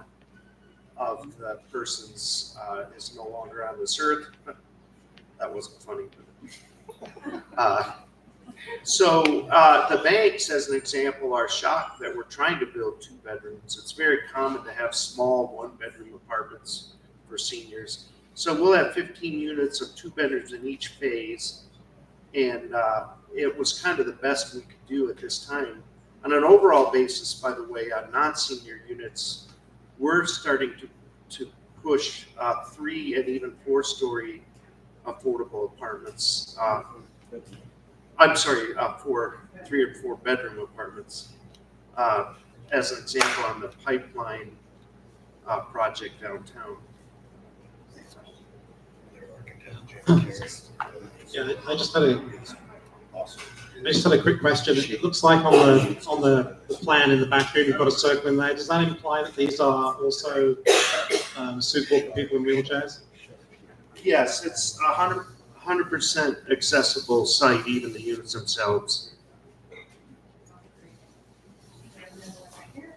of the persons is no longer on this earth. That wasn't funny. The banks, as an example, are shocked that we're trying to build 2 bedrooms. It's very common to have small 1-bedroom apartments for seniors. So we'll have 15 units of 2 bedrooms in each phase. And it was kind of the best we could do at this time. On an overall basis, by the way, on non-senior units, we're starting to push 3 and even 4-story affordable apartments. I'm sorry, for 3 or 4 bedroom apartments. As an example, on the Pipeline project downtown. Yeah, I just had a quick question. It looks like on the plan in the background, you've got a circle in there. Does that imply that these are also suitable for people in wheelchairs? Yes, it's 100% accessible site, even the units themselves.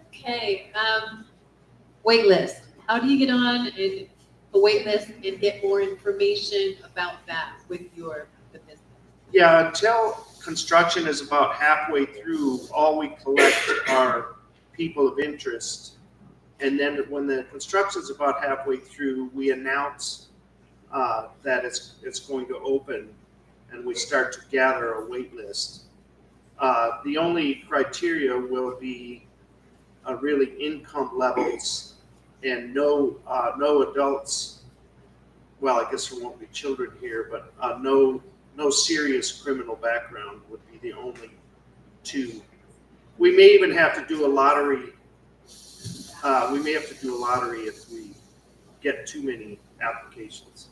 Okay, wait list. How do you get on a wait list and get more information about that with the business? Yeah, until construction is about halfway through, all we collect are people of interest. And then when the construction is about halfway through, we announce that it's going to open, and we start to gather a wait list. The only criteria will be really income levels and no adults. Well, I guess there won't be children here, but no serious criminal background would be the only 2. We may even have to do a lottery. We may have to do a lottery if we get too many applications.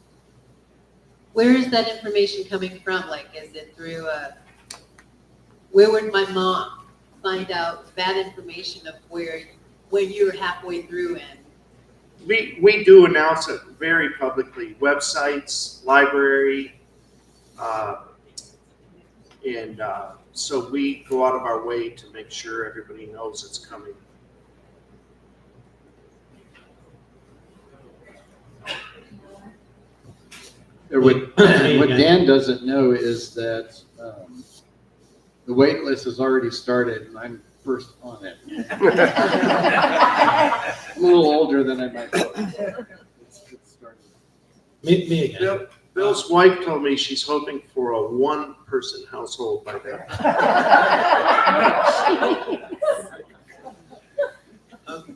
Where is that information coming from? Like, is it through where would my mom find out that information of when you're halfway through and? We do announce it very publicly, websites, library, and so we go out of our way to make sure everybody knows it's coming. What Dan doesn't know is that the wait list has already started, and I'm first on it. I'm a little older than I might look. Me again. Bill's wife told me she's hoping for a 1-person household by then.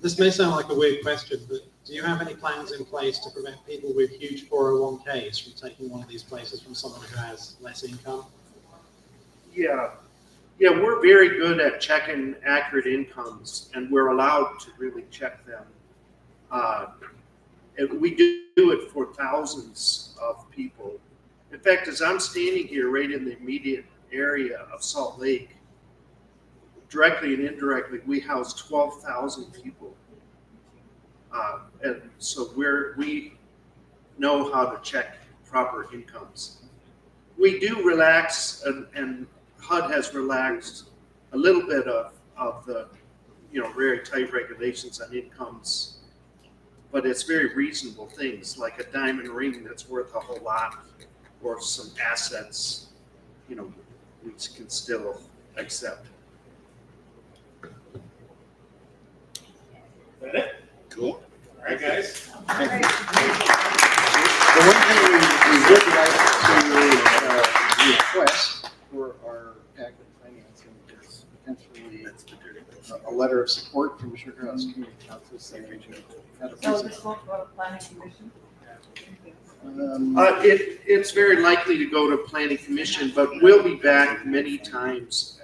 This may sound like a weird question, but do you have any plans in place to prevent people with huge 401ks from taking one of these places from someone who has less income? Yeah, we're very good at checking accurate incomes, and we're allowed to really check them. And we do it for thousands of people. In fact, as I'm standing here right in the immediate area of Salt Lake, directly and indirectly, we house 12,000 people. And so we know how to check proper incomes. We do relax, and HUD has relaxed a little bit of the very tight regulations on incomes, but it's very reasonable things like a diamond ring that's worth a whole lot, or some assets, we can still accept. That it? Cool. All right, guys. The one thing we would like to request for our packet financing is potentially a letter of support from Sugar House Community Council saying we should have a So piece this won't go to planning commission? It's very likely to go to planning commission, but we'll be back many times.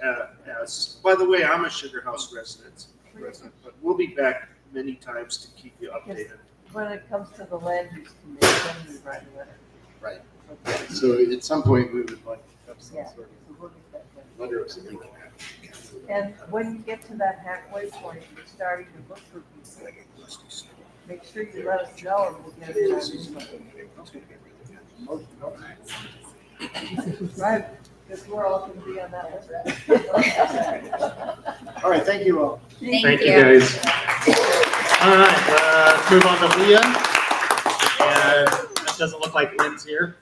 By the way, I'm a Sugar House resident, but we'll be back many times to keep you updated. When it comes to the land use commission, you write a letter. Right. So at some point, we would like to have some Yeah. sort So we'll get that done. of letter of support. And when you get to that halfway point, you're starting to look for people. Make sure you let us know and we'll get it in our newsletter. Right, because we're all gonna be on that list. All right, thank you all. Thank you, guys. All right, move on to Leah. And it doesn't look like Lynn's here.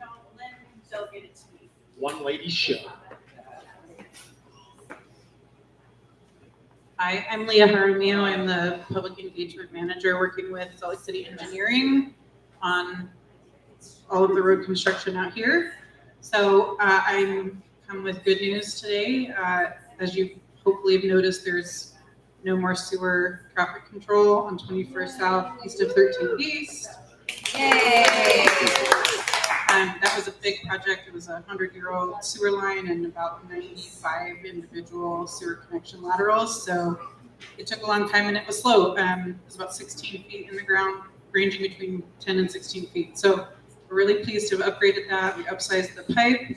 No, Lynn, she'll get it to me. One lady show. Hi, I'm Leah Jaramillo. I'm the Public Engagement Manager working with Salt Lake City Engineering on all of the road construction out here. So I'm come with good news today. As you hopefully have noticed, there's no more sewer traffic control on 21st South east of 13th East. Yay! That was a big project. It was a 100-year-old sewer line and about 95 individual sewer connection laterals. So it took a long time and it was slow. It was about 16 feet in the ground, ranging between 10 and 16 feet. So we're really pleased to have upgraded that. We upsized the pipe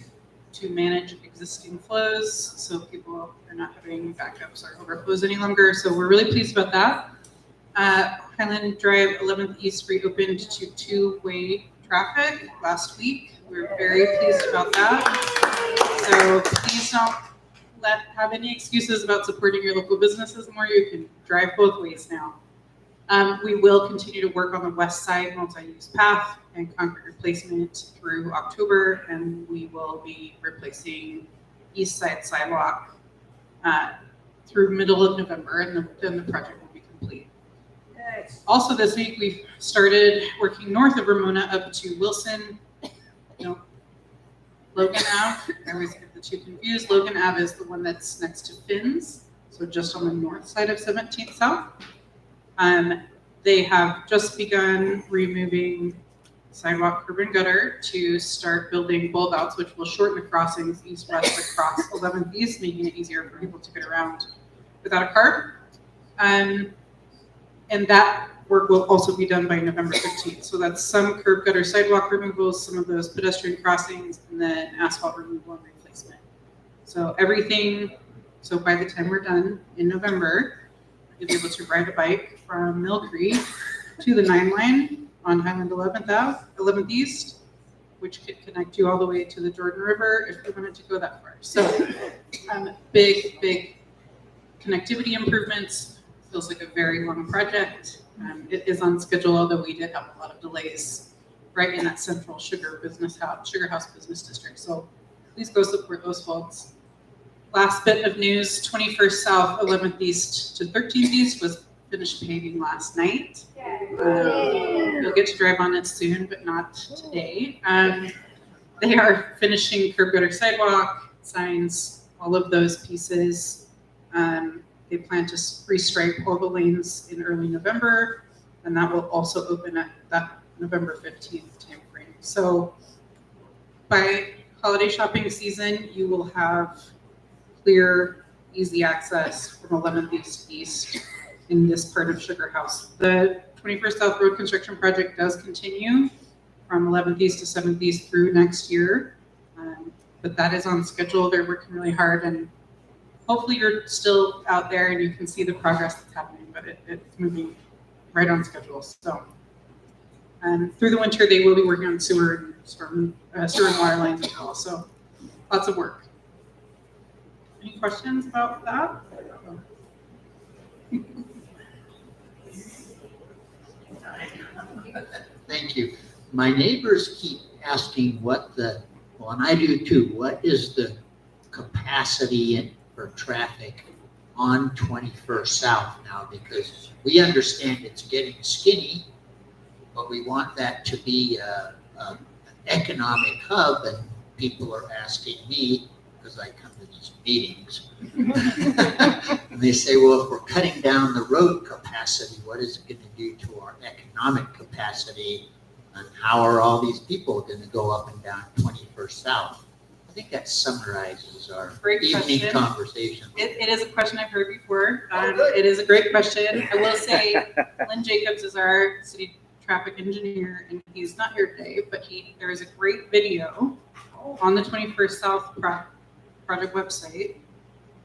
to manage existing flows so people are not having backups or overflows any longer. So we're really pleased about that. Highland Drive 11th East reopened to two-way traffic last week. We're very pleased about that. So please don't have any excuses about supporting your local businesses more. You can drive both ways now. We will continue to work on the west side multi-use path and concrete replacement through October, and we will be replacing east side sidewalk through middle of November, and then the project will be complete. Also this week, we've started working north of Ramona up to Wilson. Logan Ave, I always get the two confused. Logan Ave is the one that's next to Finn's, so just on the north side of 17th South. They have just begun removing sidewalk, curb, and gutter to start building bulb outs, which will shorten the crossings east-west across 11th East, making it easier for people to get around without a car. And that work will also be done by November 15th. So that's some curb, gutter, sidewalk removals, some of those pedestrian crossings, and then asphalt removal and replacement. So everything, so by the time we're done in November, you'll be able to ride a bike from Mill Creek to the 9 line on Highland 11th East, which could connect you all the way to the Jordan River if you wanted to go that far. So big connectivity improvements. Feels like a very long project. It is on schedule, although we did have a lot of delays right in that central Sugar House Business District. So please go support those folks. Last bit of news, 21st South, 11th East to 13th East was finished paving last night. You'll get to drive on it soon, but not today. They are finishing curb, gutter, sidewalk, signs, all of those pieces. They plan to restripe all the lanes in early November, and that will also open at that November 15th timeframe. So by holiday shopping season, you will have clear, easy access from 11th East in this part of Sugar House. The 21st South Road construction project does continue from 11th East to 7th East through next year, but that is on schedule. They're working really hard, and hopefully you're still out there and you can see the progress that's happening, but it's moving right on schedule. So through the winter, they will be working on sewer and water lines as well. So lots of work. Any questions about that? Thank you. My neighbors keep asking and I do too, what is the capacity for traffic on 21st South now? Because we understand it's getting skinny, but we want that to be an economic hub, and people are asking me, because I come to these meetings, and they say, well, if we're cutting down the road capacity, what is it going to do to our economic capacity, and how are all these people going to go up and down 21st South? I think that summarizes our evening conversation. It is a question I've heard before. It is a great question. I will say Lynn Jacobs is our city traffic engineer, and he's not here today, but there is a great video on the 21st South project website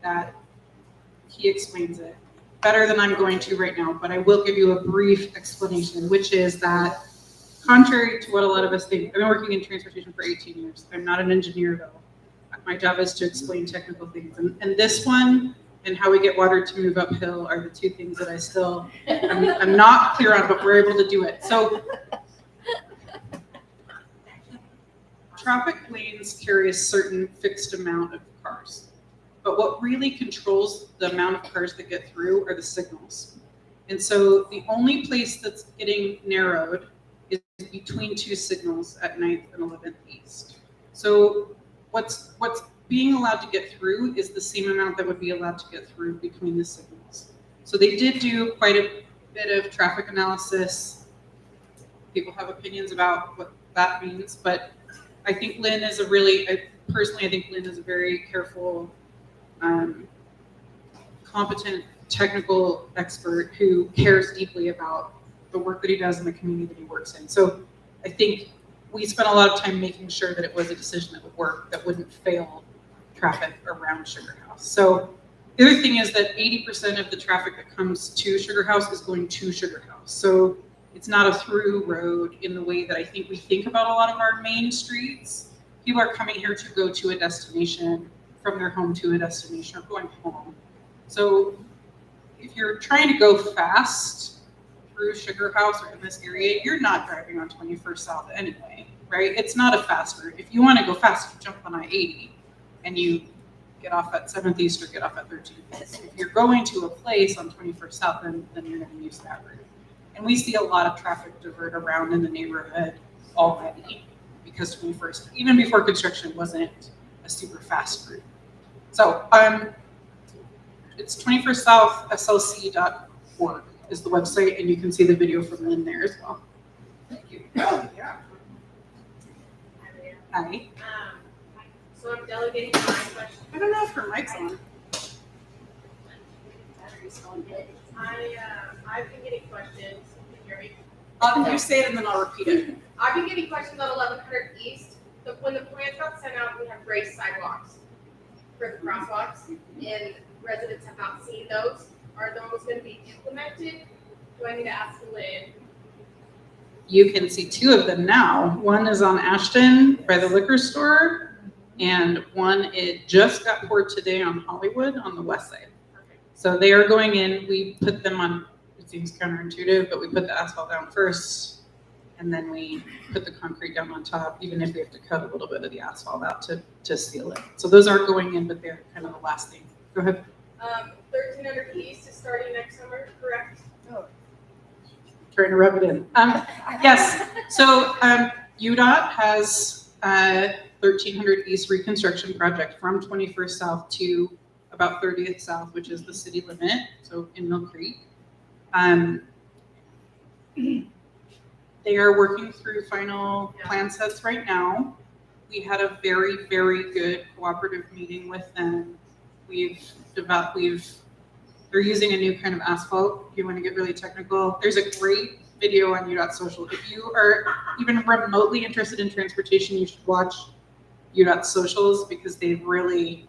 that he explains it better than I'm going to right now, but I will give you a brief explanation, which is that contrary to what a lot of us think, I've been working in transportation for 18 years. I'm not an engineer though. My job is to explain technical things. And this one and how we get water to move uphill are the two things that I'm not clear on, but we're able to do it. So traffic lanes carry a certain fixed amount of cars. But what really controls the amount of cars that get through are the signals. And so the only place that's getting narrowed is between two signals at 9th and 11th East. So what's being allowed to get through is the same amount that would be allowed to get through between the signals. So they did do quite a bit of traffic analysis. People have opinions about what that means, but I think Lynn is personally, I think Lynn is a very careful, competent technical expert who cares deeply about the work that he does in the community that he works in. So I think we spent a lot of time making sure that it was a decision that would work, that wouldn't fail traffic around Sugar House. So the other thing is that 80% of the traffic that comes to Sugar House is going to Sugar House. So it's not a through road in the way that I think we think about a lot of our main streets. People are coming here to go to a destination, from their home to a destination, or going home. So if you're trying to go fast through Sugar House or in this area, you're not driving on 21st South anyway, right? It's not a fast route. If you want to go fast, you jump on I-80 and you get off at 7th East or get off at 13th East. If you're going to a place on 21st South, then you're going to use that route. And we see a lot of traffic divert around in the neighborhood already because 21st, even before construction, wasn't a super fast route. So it's 21st South SLC.org is the website, and you can see the video from Lynn there as well. Thank you. Yeah. Hi. So I'm delegating my question. I don't know if her mic's on. I've been getting questions. Can you hear me? You say it and then I'll repeat it. I've been getting questions on 1100 East. When the plans got sent out, we have raised sidewalks for the crosswalks, and residents have not seen those. Are those going to be implemented? Do I need to ask Lynn? You can see two of them now. One is on Ashton by the liquor store, and one, it just got poured today on Hollywood on the west side. So they are going in. We put them on, it seems counterintuitive, but we put the asphalt down first, and then we put the concrete down on top, even if we have to cut a little bit of the asphalt out to seal it. So those aren't going in, but they're kind of the last thing. Go ahead. 1300 East is starting next summer, correct? Oh. Trying to rub it in. Yes. So UDOT has 1300 East reconstruction project from 21st South to about 30th South, which is the city limit, so in Mill Creek. They are working through final plan sets right now. We had a very, very good cooperative meeting with them. They're using a new kind of asphalt. If you want to get really technical, there's a great video on UDOT social. If you are even remotely interested in transportation, you should watch UDOT socials because they've really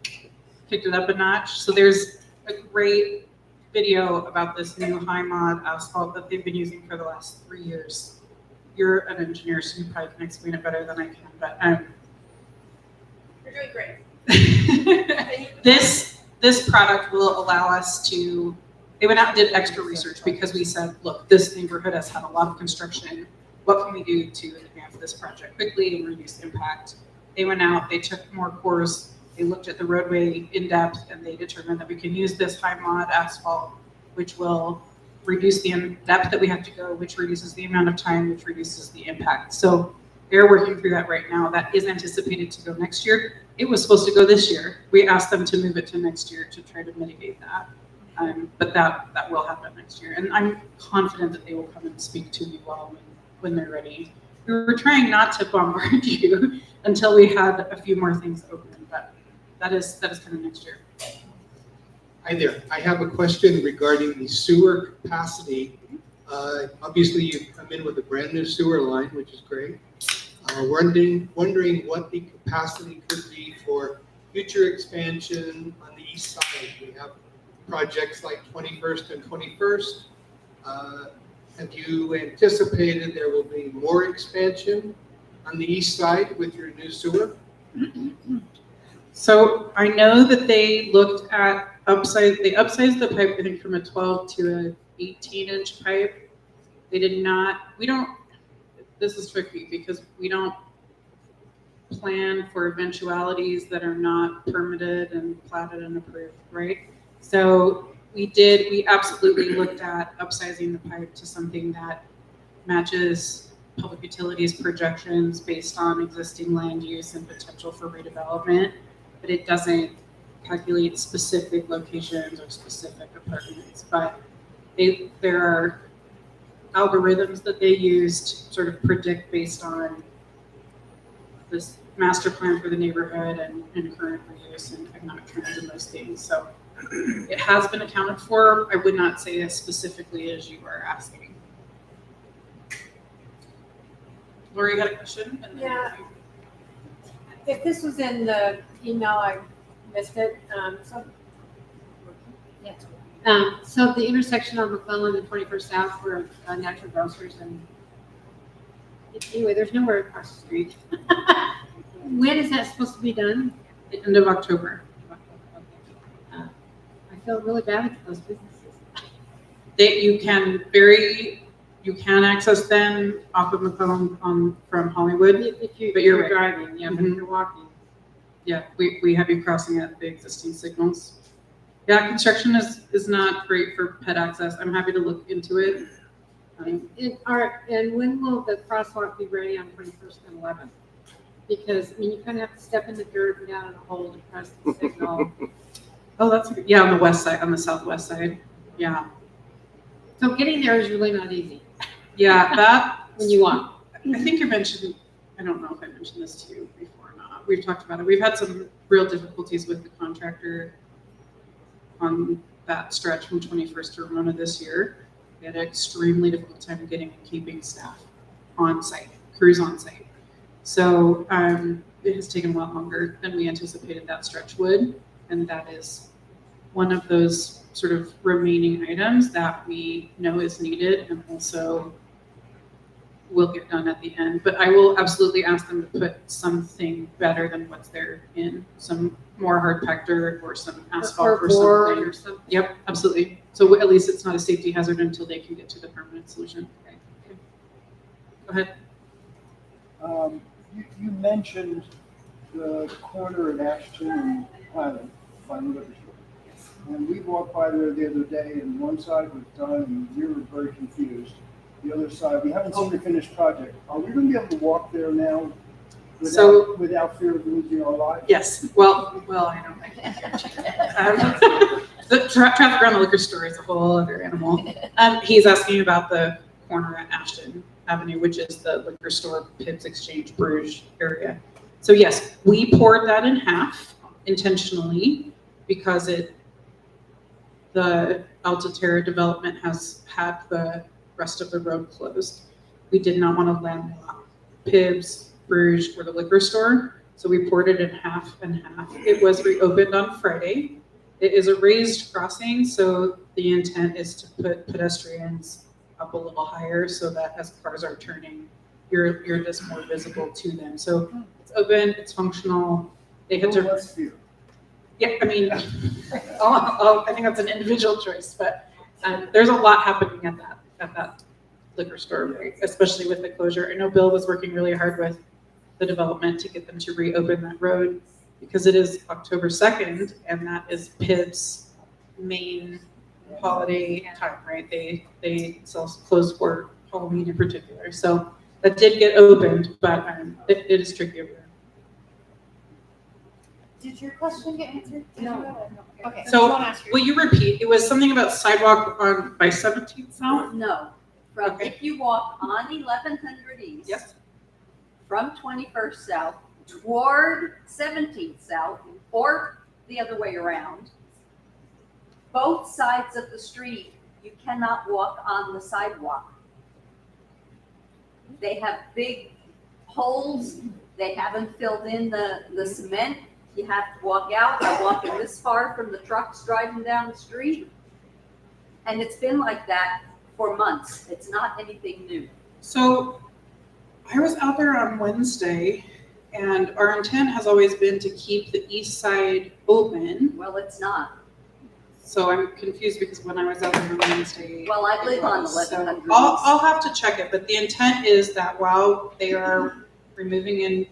kicked it up a notch. So there's a great video about this new high mod asphalt that they've been using for the last 3 years. You're an engineer, so you probably can explain it better than I can, but You're doing great. This product will allow us to, they went out and did extra research because we said, look, this neighborhood has had a lot of construction. What can we do to advance this project quickly and reduce impact? They went out, they took more cores, they looked at the roadway in depth, and they determined that we can use this high mod asphalt, which will reduce the depth that we have to go, which reduces the amount of time, which reduces the impact. So they're working through that right now. That is anticipated to go next year. It was supposed to go this year. We asked them to move it to next year to try to mitigate that. But that will happen next year. And I'm confident that they will come and speak to you all when they're ready. We were trying not to bombard you until we had a few more things open, but that is kind of next year. Hi there. I have a question regarding the sewer capacity Obviously, you've come in with a brand new sewer line, which is great. Wondering what the capacity could be for future expansion on the east side. We have projects like 21st and 21st. Have you anticipated there will be more expansion on the east side with your new sewer? So I know that they looked at they upsized the pipe, I think, from a 12 to a 18-inch pipe. They did not, this is tricky because we don't plan for eventualities that are not permitted and platted and approved, right? So we absolutely looked at upsizing the pipe to something that matches public utilities projections based on existing land use and potential for redevelopment, but it doesn't calculate specific locations or specific apartments. But there are algorithms that they use to sort of predict based on this master plan for the neighborhood and current use and economic trends and those things. So it has been accounted for. I would not say as specifically as you are asking. Lori, you had a question? And then Yeah. If this was in the email, I missed it. So the intersection on McClellan and 21st South where Natural Grocers and anyway, there's nowhere across the street. When is that supposed to be done? The end of October. I feel really bad for those businesses. You can access them off of McClellan from Hollywood. But you're you're right. driving, yeah, but Mhm. if you're walking. Yeah, we have you crossing at the existing signals. Yeah, construction is not great for pet access. I'm happy to look into it. And when will the crosswalk be ready on 21st and 11th? Because, I mean, you kind of have to step in the dirt and down in a hole to press the signal. Oh, yeah, on the west side, on the southwest side. Yeah. So getting there is really not easy. Yeah, that. When you want. I think you mentioned, I don't know if I mentioned this to you before or not. We've talked about it. We've had some real difficulties with the contractor on that stretch from 21st to Ramona this year. We had an extremely difficult time getting and keeping staff on site, crews on site. So it has taken a lot longer than we anticipated that stretch would. And that is one of those sort of remaining items that we know is needed and also will get done at the end. But I will absolutely ask them to put something better than what's there in, some more hard packed dirt or some asphalt or something. Or something. Yep, absolutely. So at least it's not a safety hazard until they can get to the permanent solution. Okay. Go ahead. You mentioned the corner at Ashton and Highland by the liquor store. And we walked by there the other day and one side was done and we were very confused. The other side, we haven't seen the finished project. Are we going to be able to walk there now without fear of losing our lives? Yes. Well, I don't think. The traffic around the liquor store is a whole other animal. He's asking about the corner at Ashton Avenue, which is the liquor store, Pibbs Exchange, Bruges area. So yes, we poured that in half intentionally because the Altaterra development has had the rest of the road closed. We did not want to landlock Pibbs, Bruges, or the liquor store, so we poured it in half and half. It was reopened on Friday. It is a raised crossing, so the intent is to put pedestrians up a little higher so that as cars are turning, you're just more visible to them. So it's open, it's functional. They had to. Yeah, I mean, I think that's an individual choice, but there's a lot happening at that liquor store, right? Especially with the closure. I know Bill was working really hard with the development to get them to reopen that road because it is October 2nd, and that is Pibbs' main holiday time, right? They close for Halloween in particular. So that did get opened, but it is tricky over there. Did your question get answered? No. Okay. So will you repeat? It was something about sidewalk by 17th South? No. From if you walk on 1100 East. Yes. From 21st South toward 17th South or the other way around, both sides of the street, you cannot walk on the sidewalk. They have big holes, they haven't filled in the cement, you have to walk out, I'm walking this far from the trucks driving down the street. And it's been like that for months, it's not anything new. So I was out there on Wednesday, and our intent has always been to keep the east side open. Well, it's not. So I'm confused because when I was out there on Wednesday. Well, I live on So 1100 I'll have to check it, but the intent is that while they are removing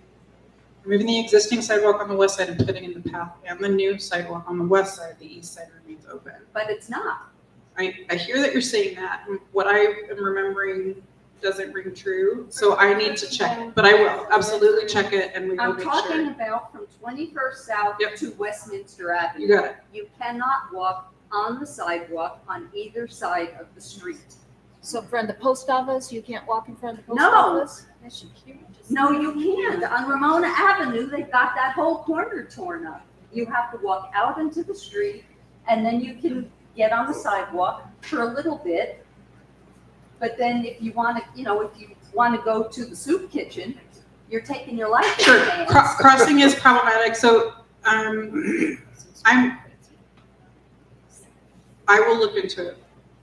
the existing sidewalk on the west side and putting in the path and the new sidewalk on the west side, the east side remains open. But it's not. I hear that you're saying that. What I am remembering doesn't ring true, so I need to check it. But I will absolutely check it, and we will I'm make talking sure. about from 21st South to Westminster Avenue. You got it. You cannot walk on the sidewalk on either side of the street. So in front of the post office, you can't walk in front of the post No. office? That should cute. No, you can't. On Ramona Avenue, they've got that whole corner torn up. You have to walk out into the street, and then you can get on the sidewalk for a little bit. But then if you want to, if you want to go to the soup kitchen, you're taking your life in Sure, your hands. crossing is problematic, so I will look into it.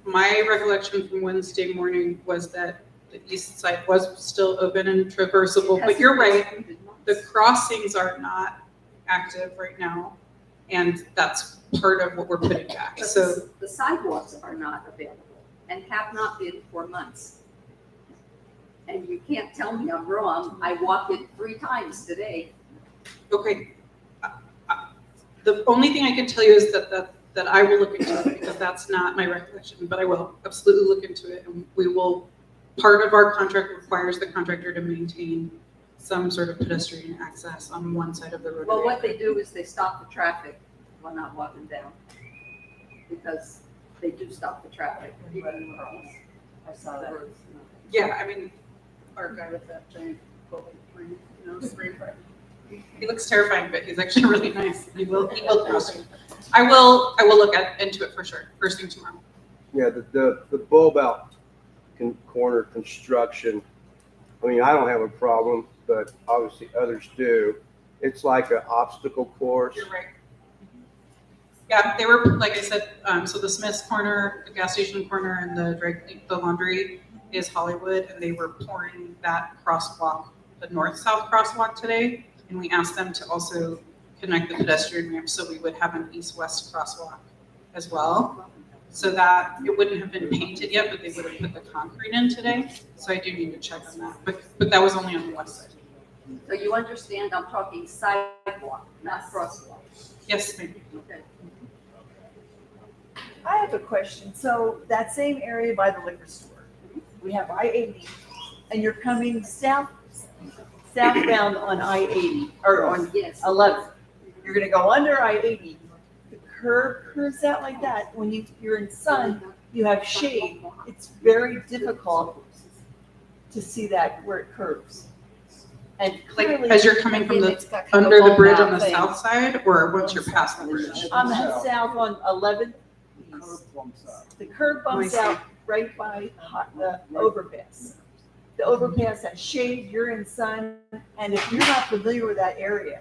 My recollection from Wednesday morning was that the east side was still open and traversable, but you're right, the crossings are not active right now, and that's part of what we're putting back, But so. the sidewalks are not available and have not been for months. And you can't tell me I'm wrong. I walked it 3 times today. Okay. The only thing I can tell you is that I will look into it, because that's not my recollection, but I will absolutely look into it, and we will, part of our contract requires the contractor to maintain some sort of pedestrian access on one side of the road. Well, what they do is they stop the traffic while not walking down. Because they do stop the traffic. I saw that. Yeah, I mean, our guy with that giant spray frame. He looks terrifying, but he's actually really nice. He will cross you. I will look into it for sure, first thing tomorrow. Yeah, the bulb out corner construction, I mean, I don't have a problem, but obviously others do. It's like an obstacle course. You're right. Yeah, they were, like I said, so the Smith's corner, the gas station corner, and the laundry is Hollywood, and they were pouring that crosswalk, the north-south crosswalk today, and we asked them to also connect the pedestrian ramp so we would have an east-west crosswalk as well. So that it wouldn't have been painted yet, but they would have put the concrete in today. So I do need to check on that, but that was only on the west side. So you understand I'm talking sidewalk, not crosswalk. Yes, ma'am. Okay. I have a question. So that same area by the liquor store, we have I-80, and you're coming southbound on I-80, or on 11. You're gonna go under I-80. The curve curves out like that. When you're in sun, you have shade. It's very difficult to see that where it curves. And Like clearly, as you're coming from under the bridge on the south side, or once you're past the bridge? on the south on 11th, the curb bumps out right by the overpass. The overpass has shade, you're in sun, and if you're not familiar with that area,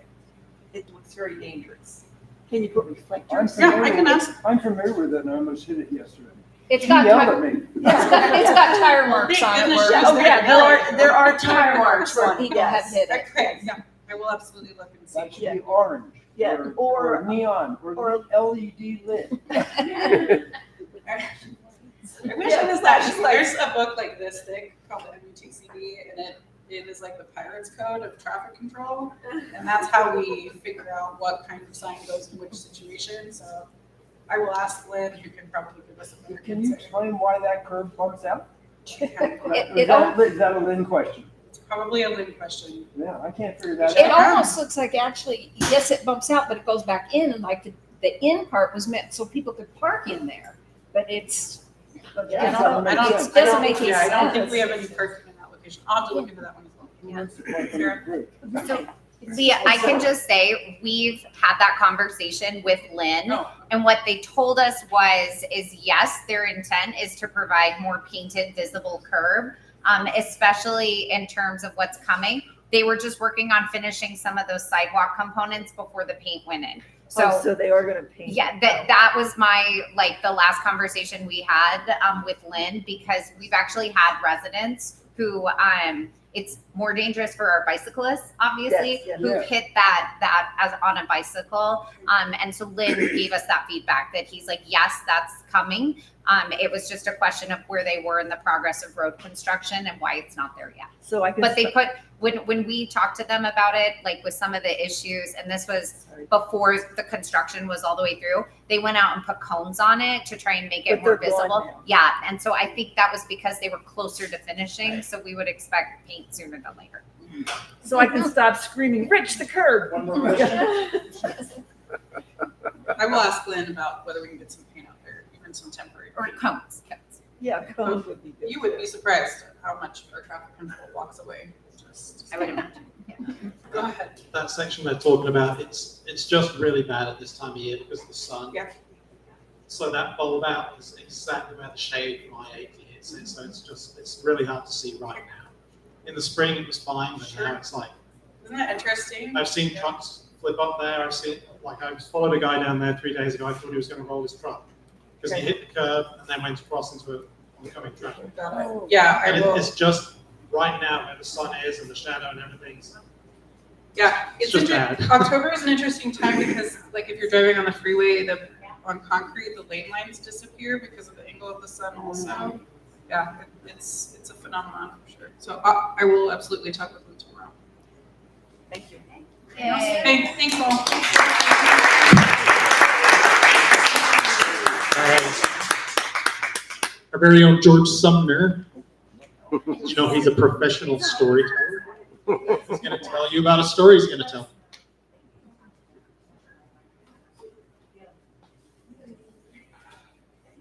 it looks very dangerous. Can you put reflectors? I'm familiar with it, and I almost hit it yesterday. It's He got yelled tire- at me. It's got tire marks on it. where- Oh, yeah, there are tire marks where on it, people have yes. hit it. Okay, yeah, I will absolutely look and see. That should be orange. Yeah, Or neon, or LED lit. I wish it was that. There's a book like this thick called the MUTCD, and it is like the Pirates Code of traffic control, and that's how we figure out what kind of sign goes in which situation. So I will ask Lynn, who can probably give us a better Can you explain why that curve bumps out? It Is that a Lynn question? It's probably a Lynn question. Yeah, I can't figure that It out. almost looks like actually, yes, it bumps out, but it goes back in, and like the in part was meant so people could park in there, but it's. Yeah, I don't- it it doesn't make any I don't think sense. we have any parking in that location. I'll have to look into that one as well. So Leah, I can just say, we've had that conversation with Lynn, and what they told us is yes, their intent is to provide more painted visible curb, especially in terms of what's coming. They were just working on finishing some of those sidewalk components before the paint went in. So they are gonna paint. Yeah, that was my, like, the last conversation we had with Lynn, because we've actually had residents who, it's more dangerous for our bicyclists, obviously, Yes, who hit that as on a bicycle. And so Lynn gave us that feedback that he's like, yes, that's coming. It was just a question of where they were in the progress of road construction and why it's not there yet. So I can. But they put, when we talked to them about it, like with some of the issues, and this was before the construction was all the way through, they went out and put cones on it to try and make it But more they're gone visible. now. Yeah, and so I think that was because they were closer to finishing, so we would expect paint sooner than later. So I can stop screaming, Rich, the curb. One more question. I will ask Lynn about whether we can get some paint out there, even some temporary. Or cones. Yeah, cones would be good. You would be surprised at how much our traffic control walks away. I would imagine. Go ahead. That section they're talking about, it's just really bad at this time of year because of the sun. Yeah. So that bulb out is exactly where the shade from I-80 hits it. So it's really hard to see right now. In the spring it was fine, but now it's like, Isn't that interesting? I've seen trucks flip up there. I've seen, like, I followed a guy down there 3 days ago. I thought he was going to roll his truck because he hit the curb and then went across into an oncoming traffic. Yeah, I And will. it's just right now where the sun is and the shadow and everything. So Yeah, it's just bad. October is an interesting time because, like, if you're driving on the freeway, on concrete, the lane lines disappear because of the angle of the sun. Also, yeah, it's a phenomenon for sure. So I will absolutely talk with them tomorrow. Thank you. Hey, thanks all. All right. Our very own George Sumner. You know, he's a professional storyteller. He's going to tell you about a story he's going to tell.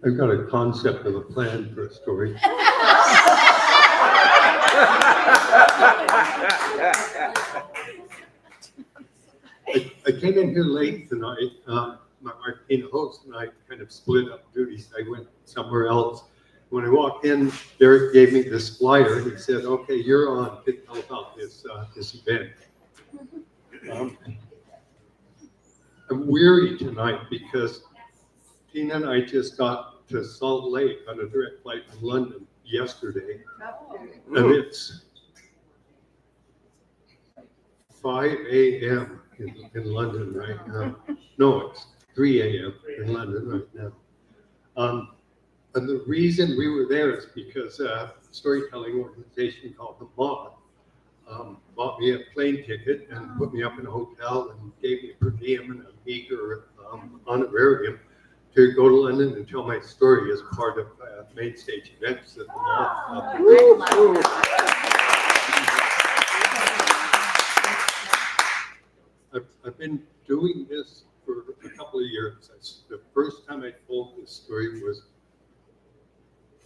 I've got a concept of a plan for a story. I came in here late tonight. My wife, Tina Host, and I kind of split up duties. I went somewhere else. When I walked in, Derek gave me this flyer. He said, "Okay, you're on. Tell about this event." I'm weary tonight because Tina and I just got to Salt Lake on a direct flight from London yesterday, and it's 5 a.m. in London right now. No, it's 3 a.m. in London right now. And the reason we were there is because a storytelling organization called The Moth bought me a plane ticket and put me up in a hotel and gave me a per diem and a meager honorarium to go to London and tell my story as part of main stage events at The Moth. I've been doing this for a couple of years. The first time I told this story was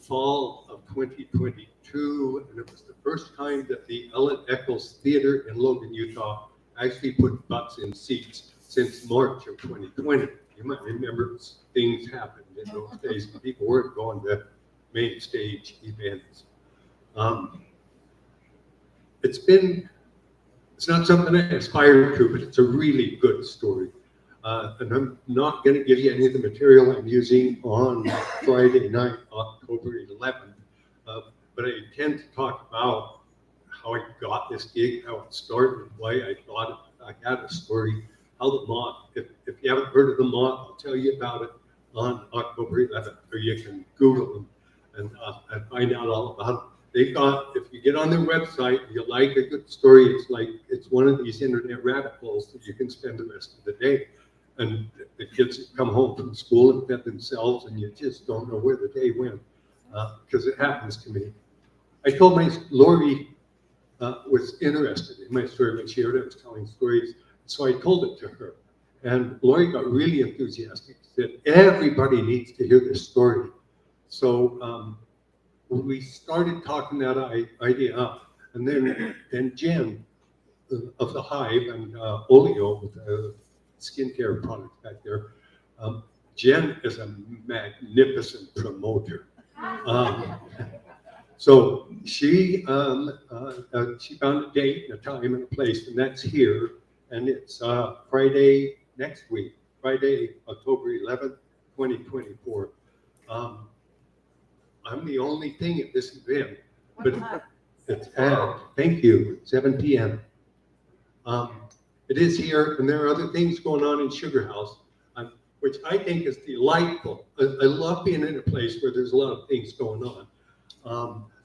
fall of 2022, and it was the first time that the Ellen Eccles Theater in Logan, Utah, actually put butts in seats since March of 2020. You might remember things happened in those days when people weren't going to main stage events. It's not something I aspire to, but it's a really good story. And I'm not going to give you any of the material I'm using on Friday night, October 11th, but I intend to talk about how I got this gig, how it started, why I thought I had a story, how The Moth, if you haven't heard of The Moth, I'll tell you about it on October 11th, or you can Google them and find out all about it. They've got, if you get on their website, you like a good story, it's one of these internet rabbit holes that you can spend the rest of the day. And the kids come home from school and fed themselves, and you just don't know where the day went, because it happens to me. I told Lori was interested in my story when she heard I was telling stories, so I told it to her. And Lori got really enthusiastic, said, everybody needs to hear this story. So we started talking that idea up, and then Jen, of the Hive and Oleo, the skincare products back there. Jen is a magnificent promoter. So she found a date and a time and a place, and that's here. And it's Friday next week, Friday, October 11th, 2024. I'm the only thing at this event, but it's at, thank you, 7 p.m. It is here, and there are other things going on in Sugar House, which I think is delightful. I love being in a place where there's a lot of things going on.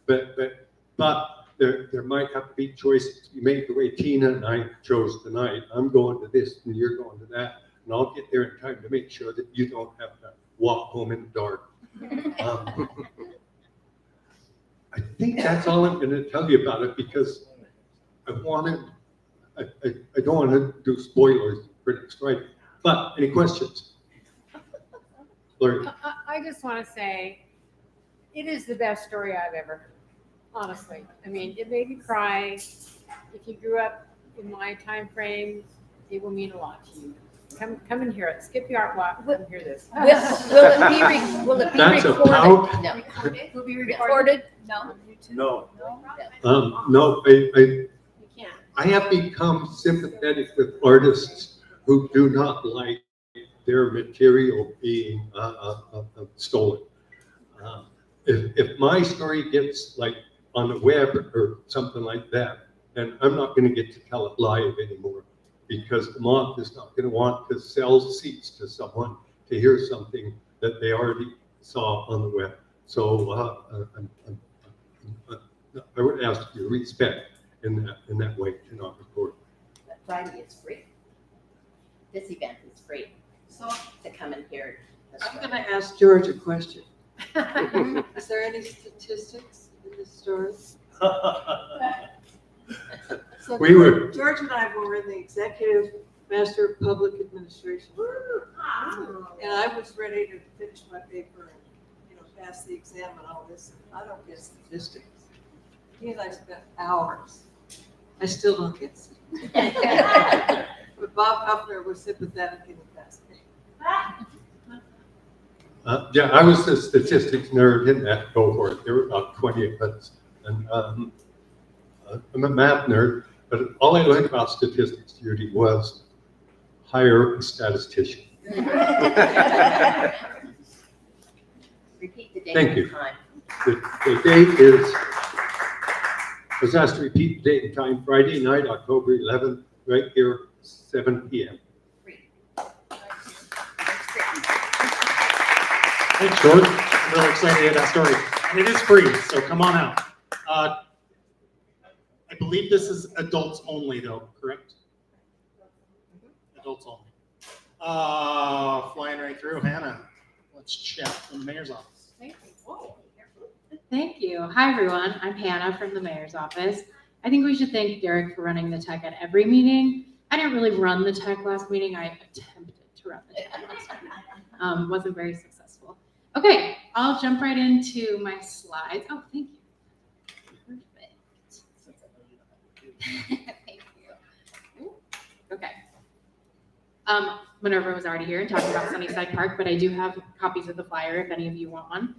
But there might have to be choices to be made the way Tina and I chose tonight. I'm going to this and you're going to that, and I'll get there in time to make sure that you don't have to walk home in the dark. I think that's all I'm going to tell you about it, because I don't want to do spoilers for next Friday. But any questions? Lori? I just want to say, it is the best story I've ever heard, honestly. I mean, it made me cry. If you grew up in my time frame, it will mean a lot to you. Come and hear it. Skip the art walk. Come hear this. Will it be That's a recorded? pout. No. Will it be recorded? No. No. No, I have become sympathetic with artists who do not like their material being stolen. If my story gets like on the web or something like that, then I'm not going to get to tell it live anymore, because the mob is not going to want to sell seats to someone to hear something that they already saw on the web. So I would ask you respect in that way to not record. But Friday is free. This event is free. So to come and hear. I'm going to ask George a question. Is there any statistics in this story? So George and I were in the executive master of public administration, and I was ready to finish my paper and pass the exam and all this. I don't get statistics. He and I spent hours. I still don't get statistics. But Bob Huffner was sympathetic in the past. Yeah, I was the statistics nerd, didn't have to go for it. There were about 20 of us. And I'm a math nerd, but all I learned about statistics, Judy, was hire a statistician. Repeat the date Thank and you. time. The date is, I was asked to repeat the date and time, Friday night, October 11th, right here, 7 p.m. Thanks, George. I'm really excited to hear that story. And it is free, so come on out. I believe this is adults only, though, correct? Adults only. Flying right through, Hannah. Let's chat from the mayor's office. Thank you. Hi, everyone. I'm Hannah from the mayor's office. I think we should thank Derek for running the tech at every meeting. I didn't really run the tech last meeting. I attempted to run the tech last meeting. Wasn't very successful. Okay, I'll jump right into my slides. Oh, thank you. Perfect. Thank you. Okay. Minerva was already here and talking about Sunnyside Park, but I do have copies of the flyer if any of you want one.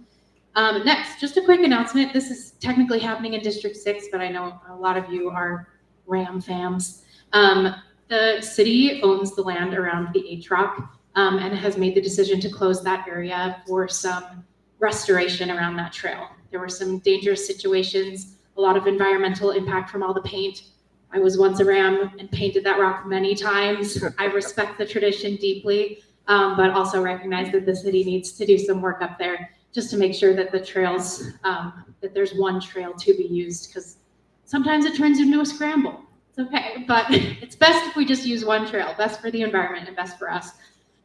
Next, just a quick announcement. This is technically happening in District 6, but I know a lot of you are Ram fans. The city owns the land around the H-Rock and has made the decision to close that area for some restoration around that trail. There were some dangerous situations, a lot of environmental impact from all the paint. I was once a Ram and painted that rock many times. I respect the tradition deeply, but also recognize that the city needs to do some work up there just to make sure that the trails, that there's one trail to be used, because sometimes it turns into a scramble. It's okay, but it's best if we just use one trail, best for the environment and best for us.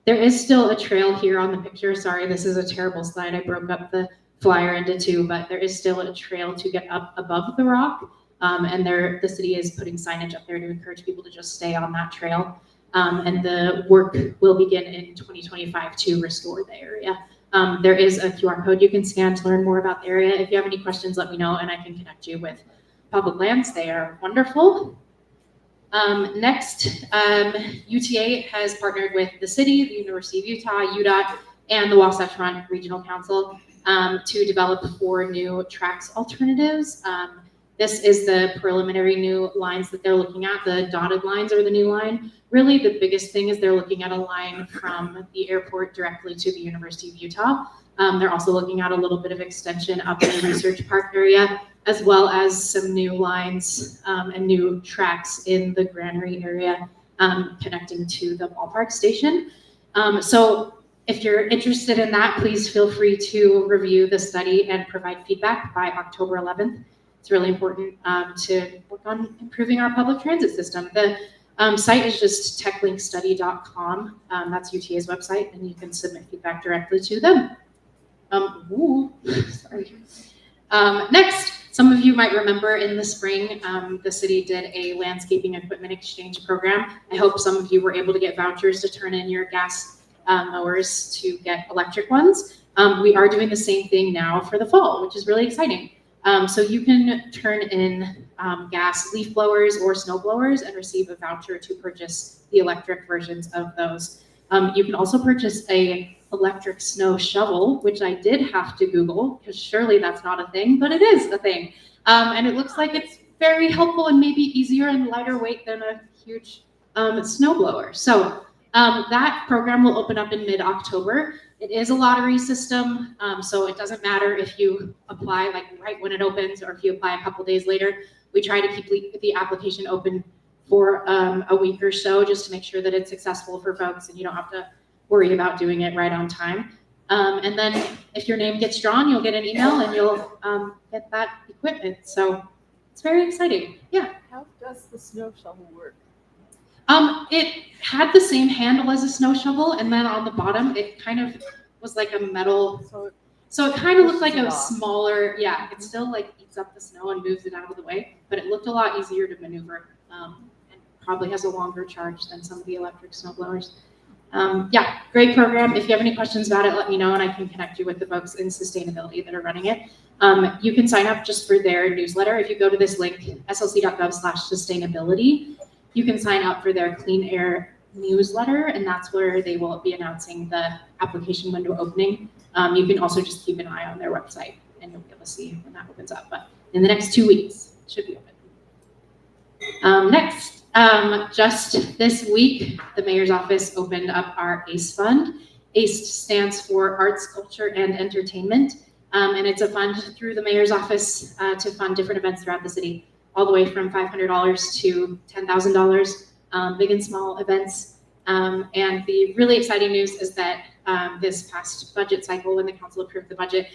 There is still a trail here on the picture. Sorry, this is a terrible slide. I broke up the flyer into two, but there is still a trail to get up above the rock. And the city is putting signage up there to encourage people to just stay on that trail. And the work will begin in 2025 to restore the area. There is a QR code you can scan to learn more about the area. If you have any questions, let me know and I can connect you with Public Lands. They are wonderful. Next, UTA has partnered with the city, the University of Utah, UDOT, and the Wasatch Front Regional Council to develop 4 new tracks alternatives. This is the preliminary new lines that they're looking at. The dotted lines are the new line. Really, the biggest thing is they're looking at a line from the airport directly to the University of Utah. They're also looking at a little bit of extension up in the Research Park area, as well as some new lines and new tracks in the Granary area connecting to the ballpark station. So if you're interested in that, please feel free to review the study and provide feedback by October 11th. It's really important to work on improving our public transit system. The site is just techlinkstudy.com. That's UTA's website, and you can submit feedback directly to them. Sorry. Next, some of you might remember in the spring, the city did a landscaping equipment exchange program. I hope some of you were able to get vouchers to turn in your gas mowers to get electric ones. We are doing the same thing now for the fall, which is really exciting. So you can turn in gas leaf blowers or snow blowers and receive a voucher to purchase the electric versions of those. You can also purchase a electric snow shovel, which I did have to Google because surely that's not a thing, but it is a thing. And it looks like it's very helpful and maybe easier and lighter weight than a huge snow blower. So that program will open up in mid-October. It is a lottery system, so it doesn't matter if you apply like right when it opens or if you apply a couple days later. We try to keep the application open for a week or so just to make sure that it's accessible for folks and you don't have to worry about doing it right on time. And then if your name gets drawn, you'll get an email and you'll get that equipment. So it's very exciting. Yeah. How does the snow shovel work? It had the same handle as a snow shovel, and then on the bottom, it kind of was like a metal. So it kind of looked like a smaller, yeah, it still like eats up the snow and moves it out of the way, but it looked a lot easier to maneuver and probably has a longer charge than some of the electric snow blowers. Yeah, great program. If you have any questions about it, let me know and I can connect you with the folks in sustainability that are running it. You can sign up just for their newsletter. If you go to this link, slc.gov/sustainability, you can sign up for their Clean Air newsletter, and that's where they will be announcing the application window opening. You can also just keep an eye on their website and you'll be able to see when that opens up. But in the next 2 weeks, it should be open. Next, just this week, the mayor's office opened up our ACE fund. ACE stands for Arts, Culture, and Entertainment. And it's a fund through the mayor's office to fund different events throughout the city, all the way from $500 to $10,000, big and small events. And the really exciting news is that this past budget cycle, when the council approved the budget,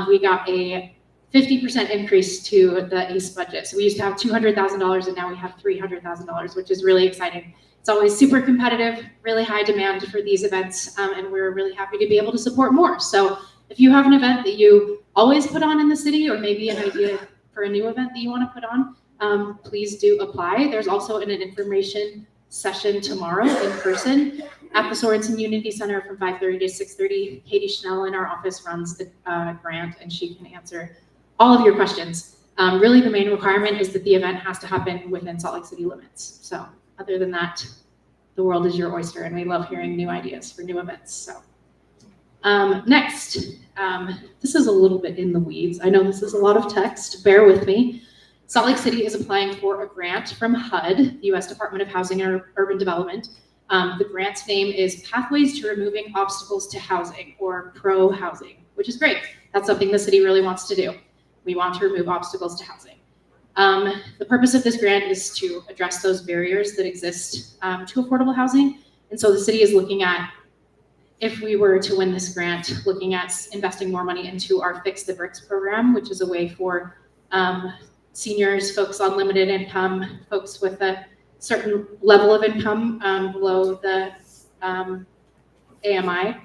we got a 50% increase to the ACE budget. So we used to have $200,000 and now we have $300,000, which is really exciting. It's always super competitive, really high demand for these events, and we're really happy to be able to support more. So if you have an event that you always put on in the city, or maybe an idea for a new event that you want to put on, please do apply. There's also an information session tomorrow in person at the Sorensen Unity Center from 5:30 to 6:30. Katie Schnell in our office runs the grant and she can answer all of your questions. Really the main requirement is that the event has to happen within Salt Lake City limits. So other than that, the world is your oyster and we love hearing new ideas for new events. So next, this is a little bit in the weeds. I know this is a lot of text, bear with me. Salt Lake City is applying for a grant from HUD, the U.S. Department of Housing and Urban Development. The grant's name is Pathways to Removing Obstacles to Housing, or Pro-Housing, which is great. That's something the city really wants to do. We want to remove obstacles to housing. The purpose of this grant is to address those barriers that exist to affordable housing. And so the city is looking at, if we were to win this grant, looking at investing more money into our Fix the Bricks program, which is a way for seniors, folks on limited income, folks with a certain level of income below the AMI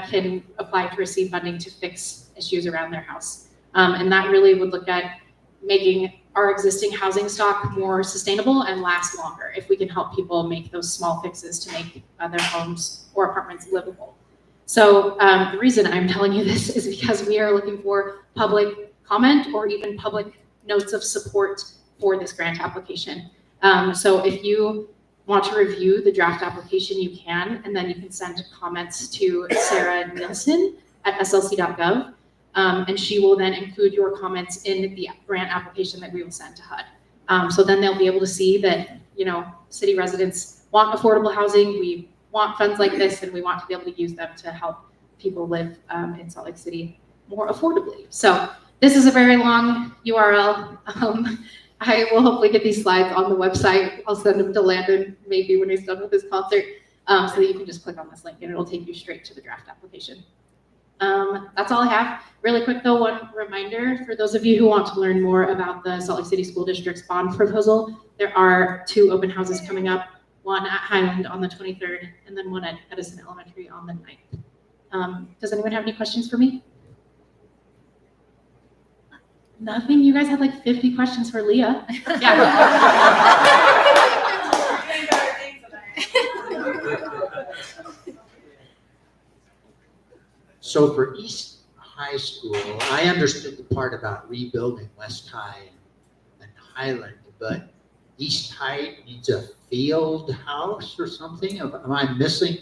can apply to receive funding to fix issues around their house. And that really would look at making our existing housing stock more sustainable and last longer if we can help people make those small fixes to make their homes or apartments livable. So the reason I'm telling you this is because we are looking for public comment or even public notes of support for this grant application. So if you want to review the draft application, you can, and then you can send comments to Sarah Nilsson at slc.gov. And she will then include your comments in the grant application that we will send to HUD. So then they'll be able to see that, city residents want affordable housing, we want funds like this, and we want to be able to use them to help people live in Salt Lake City more affordably. So this is a very long URL. I will hopefully get these slides on the website. I'll send them to Landon maybe when he's done with his concert, so that you can just click on this link and it'll take you straight to the draft application. That's all I have. Really quick though, one reminder for those of you who want to learn more about the Salt Lake City School District's bond proposal, there are 2 open houses coming up, one at Highland on the 23rd and then one at Edison Elementary on the 9th. Does anyone have any questions for me? Nothing? You guys had like 50 questions for Leah. So for East High School, I understood the part about rebuilding West High and Highland, but East High needs a field house or something? Am I missing?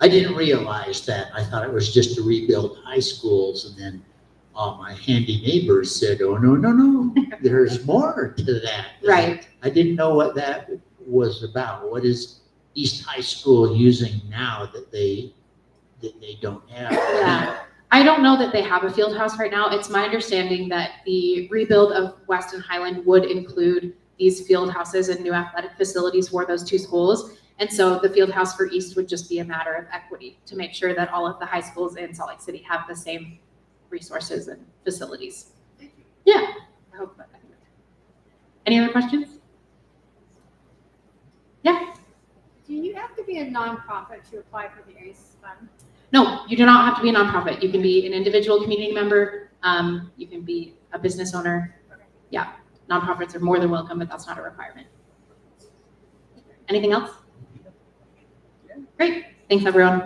I didn't realize that. I thought it was just to rebuild high schools, and then my handy neighbors said, oh, no, there's more to that. Right. I didn't know what that was about. What is East High School using now that they don't have? Yeah. I don't know that they have a field house right now. It's my understanding that the rebuild of West and Highland would include these field houses and new athletic facilities for those 2 schools. And so the field house for East would just be a matter of equity to make sure that all of the high schools in Salt Lake City have the same resources and facilities. Yeah. I hope that. Any other questions? Yeah. Do you have to be a nonprofit to apply for the ACE fund? No, you do not have to be a nonprofit. You can be an individual community member. You can be a business owner. Yeah, nonprofits are more than welcome, but that's not a requirement. Anything else? Great. Thanks, everyone.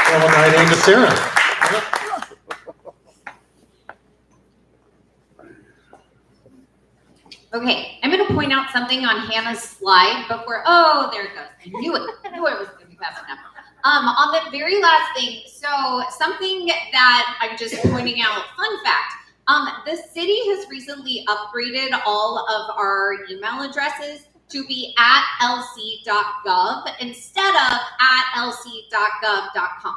Well, my name is Sarah. Okay, I'm going to point out something on Hannah's slide before. Oh, there it goes. I knew it. I knew it was going to be fast enough. On the very last thing, so something that I'm just pointing out. Fun fact: the city has recently upgraded all of our email addresses to be at lc.gov instead of at lc.gov.com.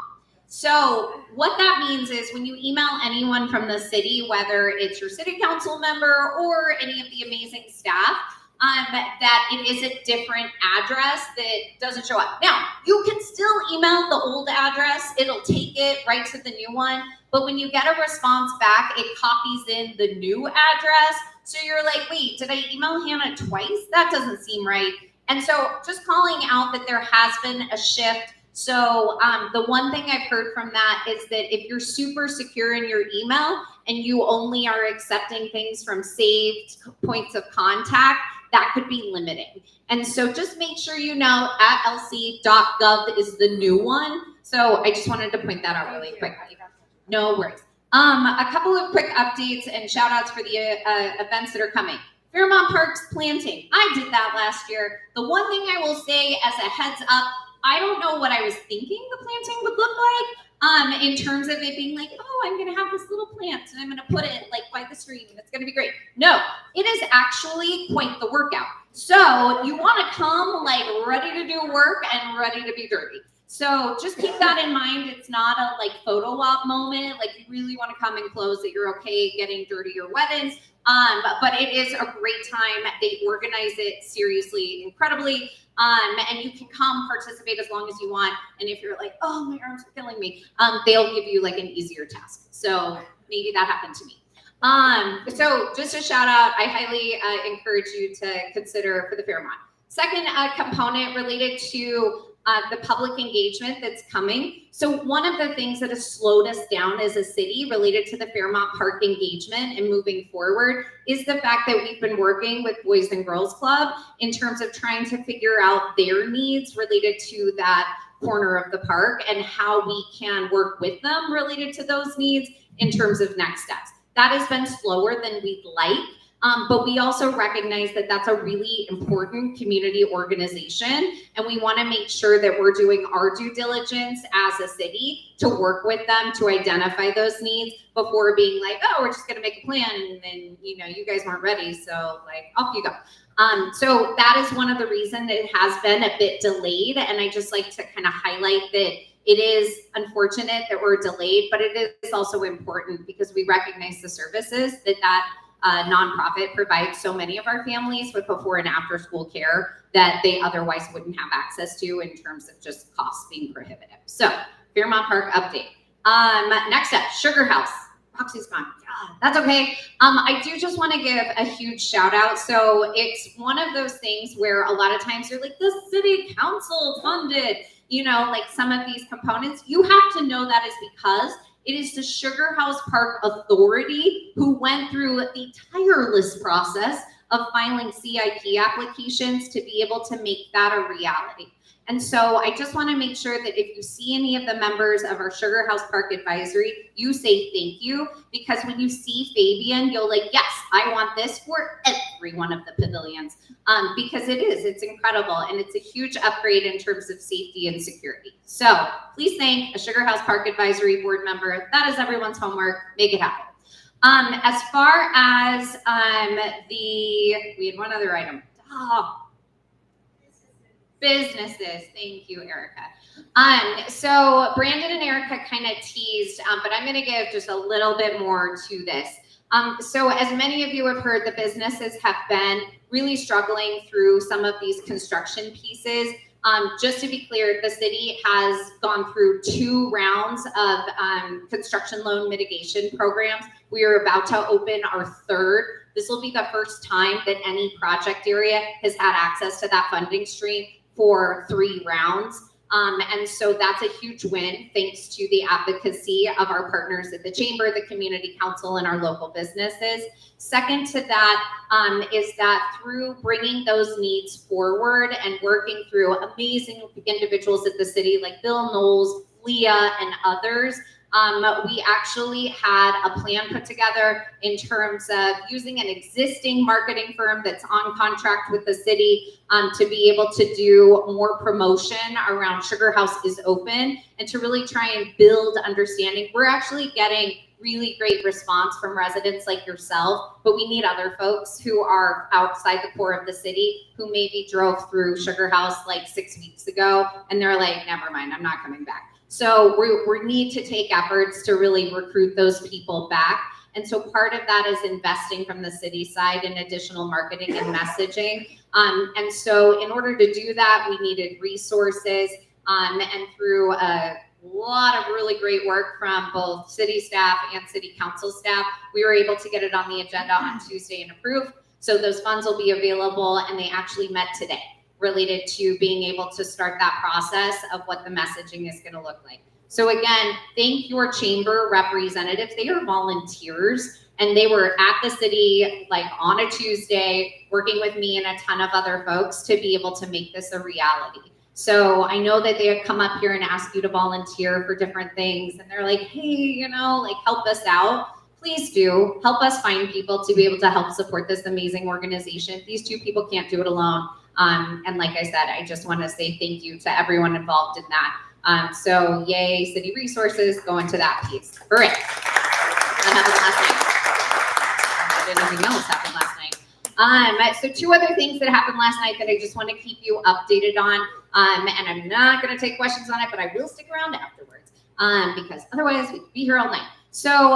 So what that means is when you email anyone from the city, whether it's your city council member or any of the amazing staff, that it is a different address that doesn't show up. Now, you can still email the old address. It'll take it right to the new one. But when you get a response back, it copies in the new address. So you're like, wait, did I email Hannah twice? That doesn't seem right. And so just calling out that there has been a shift. So the one thing I've heard from that is that if you're super secure in your email and you only are accepting things from saved points of contact, that could be limiting. And so just make sure you know at lc.gov is the new one. So I just wanted to point that out really quickly. No worries. A couple of quick updates and shout outs for the events that are coming. Fairmont Park's planting. I did that last year. The one thing I will say as a heads up, I don't know what I was thinking the planting would look like in terms of it being like, oh, I'm going to have this little plant and I'm going to put it like by the stream and it's going to be great. No, it is actually quite the workout. So you want to come like ready to do work and ready to be dirty. So just keep that in mind. It's not a like photo op moment. Like you really want to come in clothes that you're okay getting dirty or wet-ins. But it is a great time. They organize it seriously, incredibly. And you can come participate as long as you want. And if you're like, oh, my arms are killing me, they'll give you like an easier task. So maybe that happened to me. So just a shout out, I highly encourage you to consider for the Fairmont. Second component related to the public engagement that's coming. So one of the things that has slowed us down as a city related to the Fairmont Park engagement and moving forward is the fact that we've been working with Boys and Girls Club in terms of trying to figure out their needs related to that corner of the park and how we can work with them related to those needs in terms of next steps. That has been slower than we'd like. But we also recognize that that's a really important community organization, and we want to make sure that we're doing our due diligence as a city to work with them to identify those needs before being like, oh, we're just going to make a plan, and then, you know, you guys weren't ready, so like, off you go. So that is one of the reasons it has been a bit delayed, and I just like to kind of highlight that it is unfortunate that we're delayed, but it is also important because we recognize the services that nonprofit provides so many of our families with before and after school care that they otherwise wouldn't have access to in terms of just costs being prohibitive. So Fairmount Park update. Next up, Sugar House. Roxy's gone. That's okay. I do just want to give a huge shout out. So it's one of those things where a lot of times you're like, the city council funded, you know, like some of these components. You have to know that is because it is the Sugar House Park Authority who went through the tireless process of filing CIP applications to be able to make that a reality. And so I just want to make sure that if you see any of the members of our Sugar House Park Advisory, you say thank you, because when you see Fabian, you'll like, yes, I want this for every one of the pavilions, because it's incredible, and it's a huge upgrade in terms of safety and security. So please thank a Sugar House Park Advisory board member. That is everyone's homework. Make it happen. As far as we had one other item. Businesses. Thank you, Erica. So Brandon and Erica kind of teased, but I'm going to give just a little bit more to this. So as many of you have heard, the businesses have been really struggling through some of these construction pieces. Just to be clear, the city has gone through 2 rounds of construction loan mitigation programs. We are about to open our 3rd. This will be the first time that any project area has had access to that funding stream for 3 rounds. And so that's a huge win, thanks to the advocacy of our partners at the Chamber, the Community Council, and our local businesses. Second to that is that through bringing those needs forward and working through amazing individuals at the city like Bill Knowles, Leah, and others, we actually had a plan put together in terms of using an existing marketing firm that's on contract with the city to be able to do more promotion around Sugar House is Open, and to really try and build understanding. We're actually getting really great response from residents like yourself, but we need other folks who are outside the core of the city who maybe drove through Sugar House like 6 weeks ago and they're like, never mind, I'm not coming back. So we need to take efforts to really recruit those people back. And so part of that is investing from the city side in additional marketing and messaging. And so in order to do that, we needed resources, and through a lot of really great work from both city staff and city council staff, we were able to get it on the agenda on Tuesday and approved. So those funds will be available, and they actually met today, related to being able to start that process of what the messaging is going to look like. So again, thank your chamber representatives. They are volunteers, and they were at the city like on a Tuesday working with me and a ton of other folks to be able to make this a reality. So I know that they had come up here and asked you to volunteer for different things, and they're like, hey, you know, like help us out. Please do help us find people to be able to help support this amazing organization. These 2 people can't do it alone. And like I said, I just want to say thank you to everyone involved in that. So yay, city resources, go into that piece. All right. That happened last night. Did anything else happen last night? So 2 other things that happened last night that I just want to keep you updated on. And I'm not going to take questions on it, but I will stick around afterwards because otherwise we could be here all night. So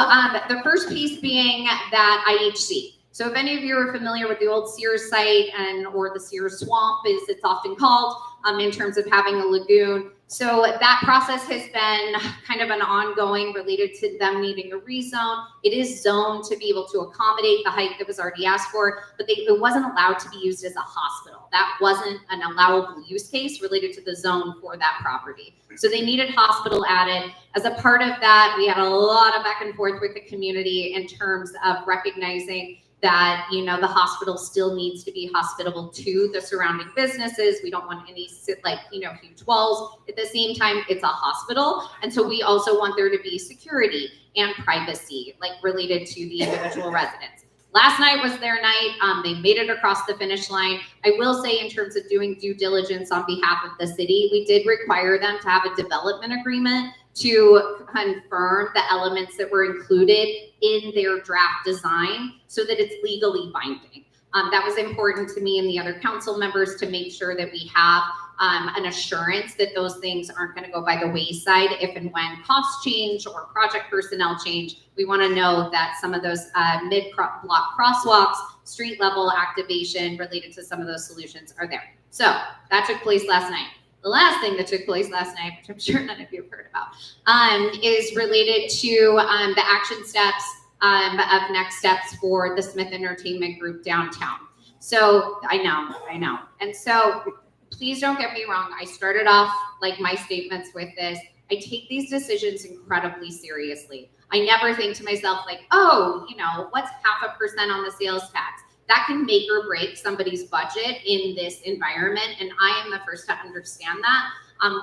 the first piece being that IHC. So if any of you are familiar with the old Sears site or the Sears Swamp, as it's often called, in terms of having a lagoon. So that process has been kind of an ongoing related to them needing a rezone. It is zoned to be able to accommodate the height that was already asked for, but it wasn't allowed to be used as a hospital. That wasn't an allowable use case related to the zone for that property. So they needed hospital added. As a part of that, we had a lot of back and forth with the community in terms of recognizing that, you know, the hospital still needs to be hospitable to the surrounding businesses. We don't want any huge walls. At the same time, it's a hospital. And so we also want there to be security and privacy, like related to the individual residents. Last night was their night. They made it across the finish line. I will say, in terms of doing due diligence on behalf of the city, we did require them to have a development agreement to confirm the elements that were included in their draft design so that it's legally binding. That was important to me and the other council members to make sure that we have an assurance that those things aren't going to go by the wayside if and when costs change or project personnel change. We want to know that some of those mid-block crosswalks, street level activation related to some of those solutions are there. So that took place last night. The last thing that took place last night, which I'm sure none of you have heard about, is related to the action steps of next steps for the Smith Entertainment Group downtown. So I know. And so please don't get me wrong. I started off like my statements with this. I take these decisions incredibly seriously. I never think to myself like, oh, you know, what's 0.5% on the sales tax? That can make or break somebody's budget in this environment. And I am the first to understand that.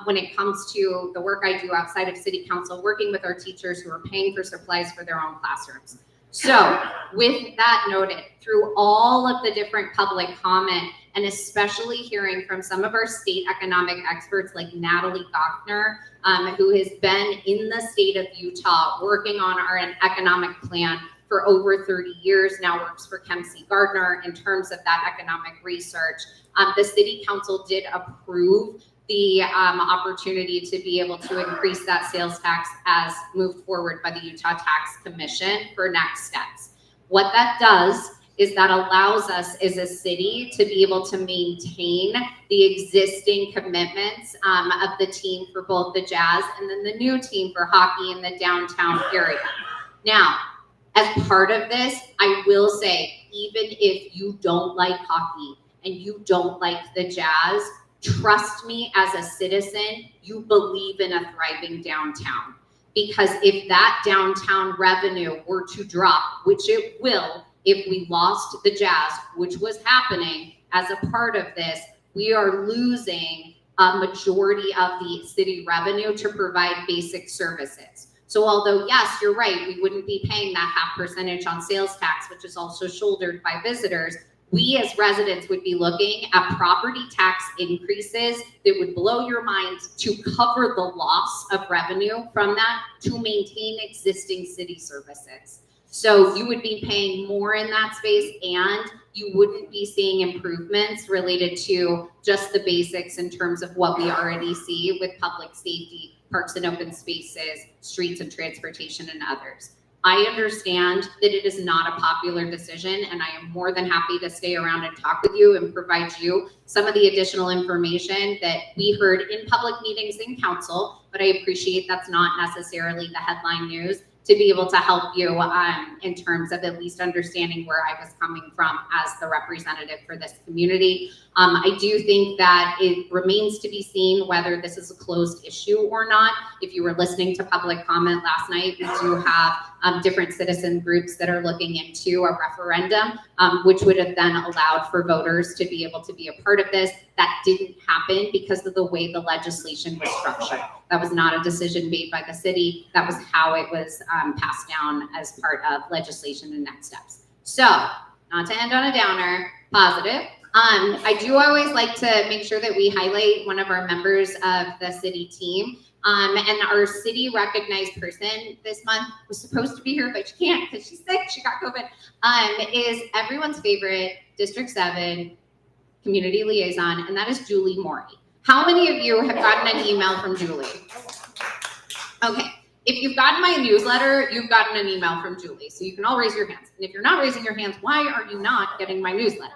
When it comes to the work I do outside of city council, working with our teachers who are paying for supplies for their own classrooms. So with that noted, through all of the different public comment, and especially hearing from some of our state economic experts like Natalie Gochner, who has been in the state of Utah working on our economic plan for over 30 years, now works for Kempsey Gardner in terms of that economic research. The city council did approve the opportunity to be able to increase that sales tax as moved forward by the Utah Tax Commission for next steps. What that does is that allows us as a city to be able to maintain the existing commitments of the team for both the Jazz and then the new team for hockey in the downtown area. Now, as part of this, I will say, even if you don't like hockey and you don't like the Jazz, trust me, as a citizen, you believe in a thriving downtown. Because if that downtown revenue were to drop, which it will, if we lost the Jazz, which was happening as a part of this, we are losing a majority of the city revenue to provide basic services. So although, yes, you're right, we wouldn't be paying that 0.5% on sales tax, which is also shouldered by visitors, we as residents would be looking at property tax increases that would blow your mind to cover the loss of revenue from that to maintain existing city services. So you would be paying more in that space and you wouldn't be seeing improvements related to just the basics in terms of what we already see with public safety, parks and open spaces, streets and transportation and others. I understand that it is not a popular decision and I am more than happy to stay around and talk with you and provide you some of the additional information that we heard in public meetings in council, but I appreciate that's not necessarily the headline news, to be able to help you in terms of at least understanding where I was coming from as the representative for this community. I do think that it remains to be seen whether this is a closed issue or not. If you were listening to public comment last night, we do have different citizen groups that are looking into a referendum, which would have then allowed for voters to be able to be a part of this. That didn't happen because of the way the legislation was structured. That was not a decision made by the city. That was how it was passed down as part of legislation and next steps. So, not to end on a downer, positive. I do always like to make sure that we highlight one of our members of the city team. And our city recognized person this month was supposed to be here, but she can't because she's sick. She got COVID. Is everyone's favorite District 7 community liaison, and that is Julie Morey. How many of you have gotten an email from Julie? Okay. If you've gotten my newsletter, you've gotten an email from Julie. So you can all raise your hands. And if you're not raising your hands, why are you not getting my newsletter?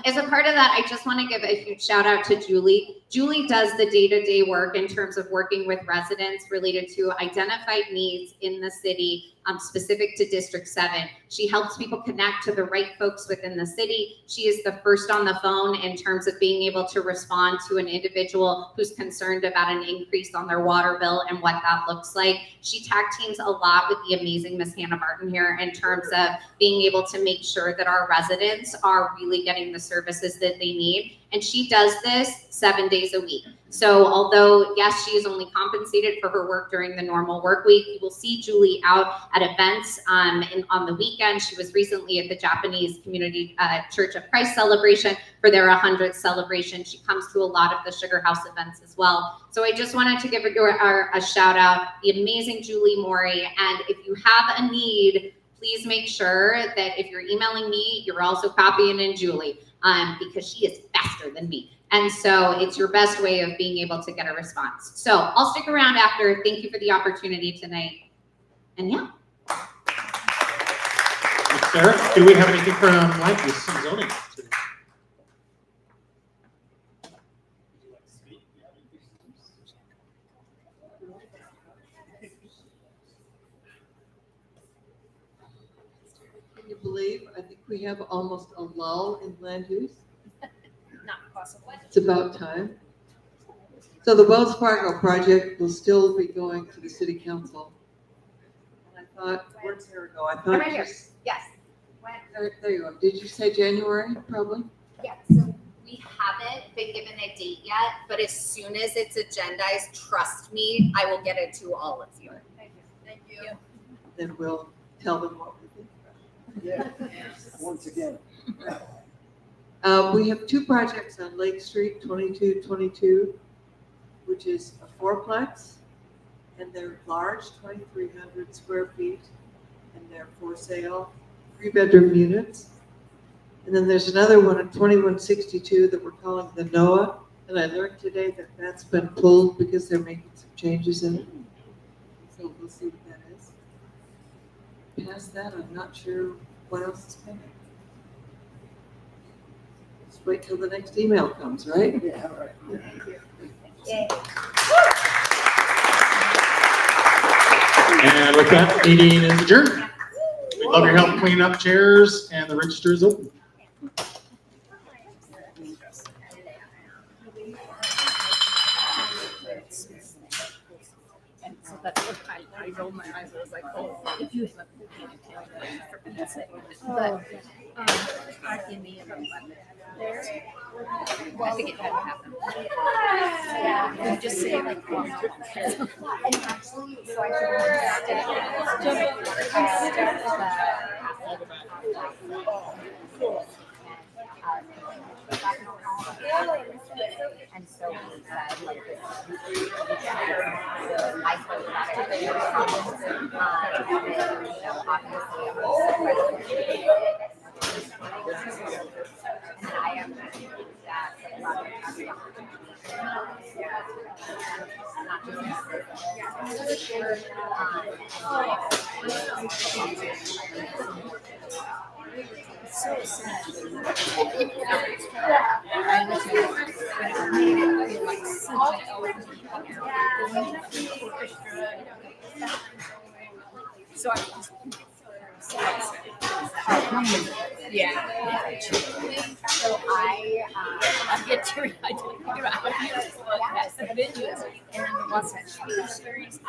As a part of that, I just want to give a huge shout out to Julie. Julie does the day-to-day work in terms of working with residents related to identified needs in the city, specific to District 7. She helps people connect to the right folks within the city. She is the first on the phone in terms of being able to respond to an individual who's concerned about an increase on their water bill and what that looks like. She tag teams a lot with the amazing Miss Hannah Martin here in terms of being able to make sure that our residents are really getting the services that they need. And she does this 7 days a week. So although, yes, she is only compensated for her work during the normal work week, you will see Julie out at events on the weekend. She was recently at the Japanese Community Church of Christ celebration for their 100th celebration. She comes to a lot of the Sugar House events as well. So I just wanted to give her a shout out, the amazing Julie Morey. And if you have a need, please make sure that if you're emailing me, you're also copying in Julie, because she is faster than me. And so it's your best way of being able to get a response. So I'll stick around after. Thank you for the opportunity tonight. And yeah. Thanks, Sarah. Do we have anything from Land Use and Zoning today? Can you believe, I think we have almost a lull in land use. Not possible. It's about time. So the Wells Fargo project will still be going to the city council. And I thought, where's here ago? I Am thought I here? just, Yes. there you go. Did you say January, probably? Yeah, so we haven't been given a date yet, but as soon as it's agendized, trust me, I will get it to all of you. Thank you. Then we'll tell them what we think. Yeah, once again. We have two projects on Lake Street, 2222, which is a fourplex, and they're large, 2,300 square feet, and they're for sale, 3-bedroom units. And then there's another one at 2162 that we're calling the NOAA, and I learned today that that's been pulled because they're making some changes in it. So we'll see what that is. Past that, I'm not sure what else is pending. Just wait till the next email comes, right? Yeah, all right. Yay. And with that, meeting is adjourned. We love your help cleaning up chairs, and the register is open. And so that's what I rolled my eyes. I was like, oh, if you have but in the end, I think it had to happen. Yeah, you just say like, so And so we said, like, I told about it. And I am that so sad. I was but it made it feel like such an so I just yeah. So I get teary eyed thinking about how the videos and then the ones that speak series.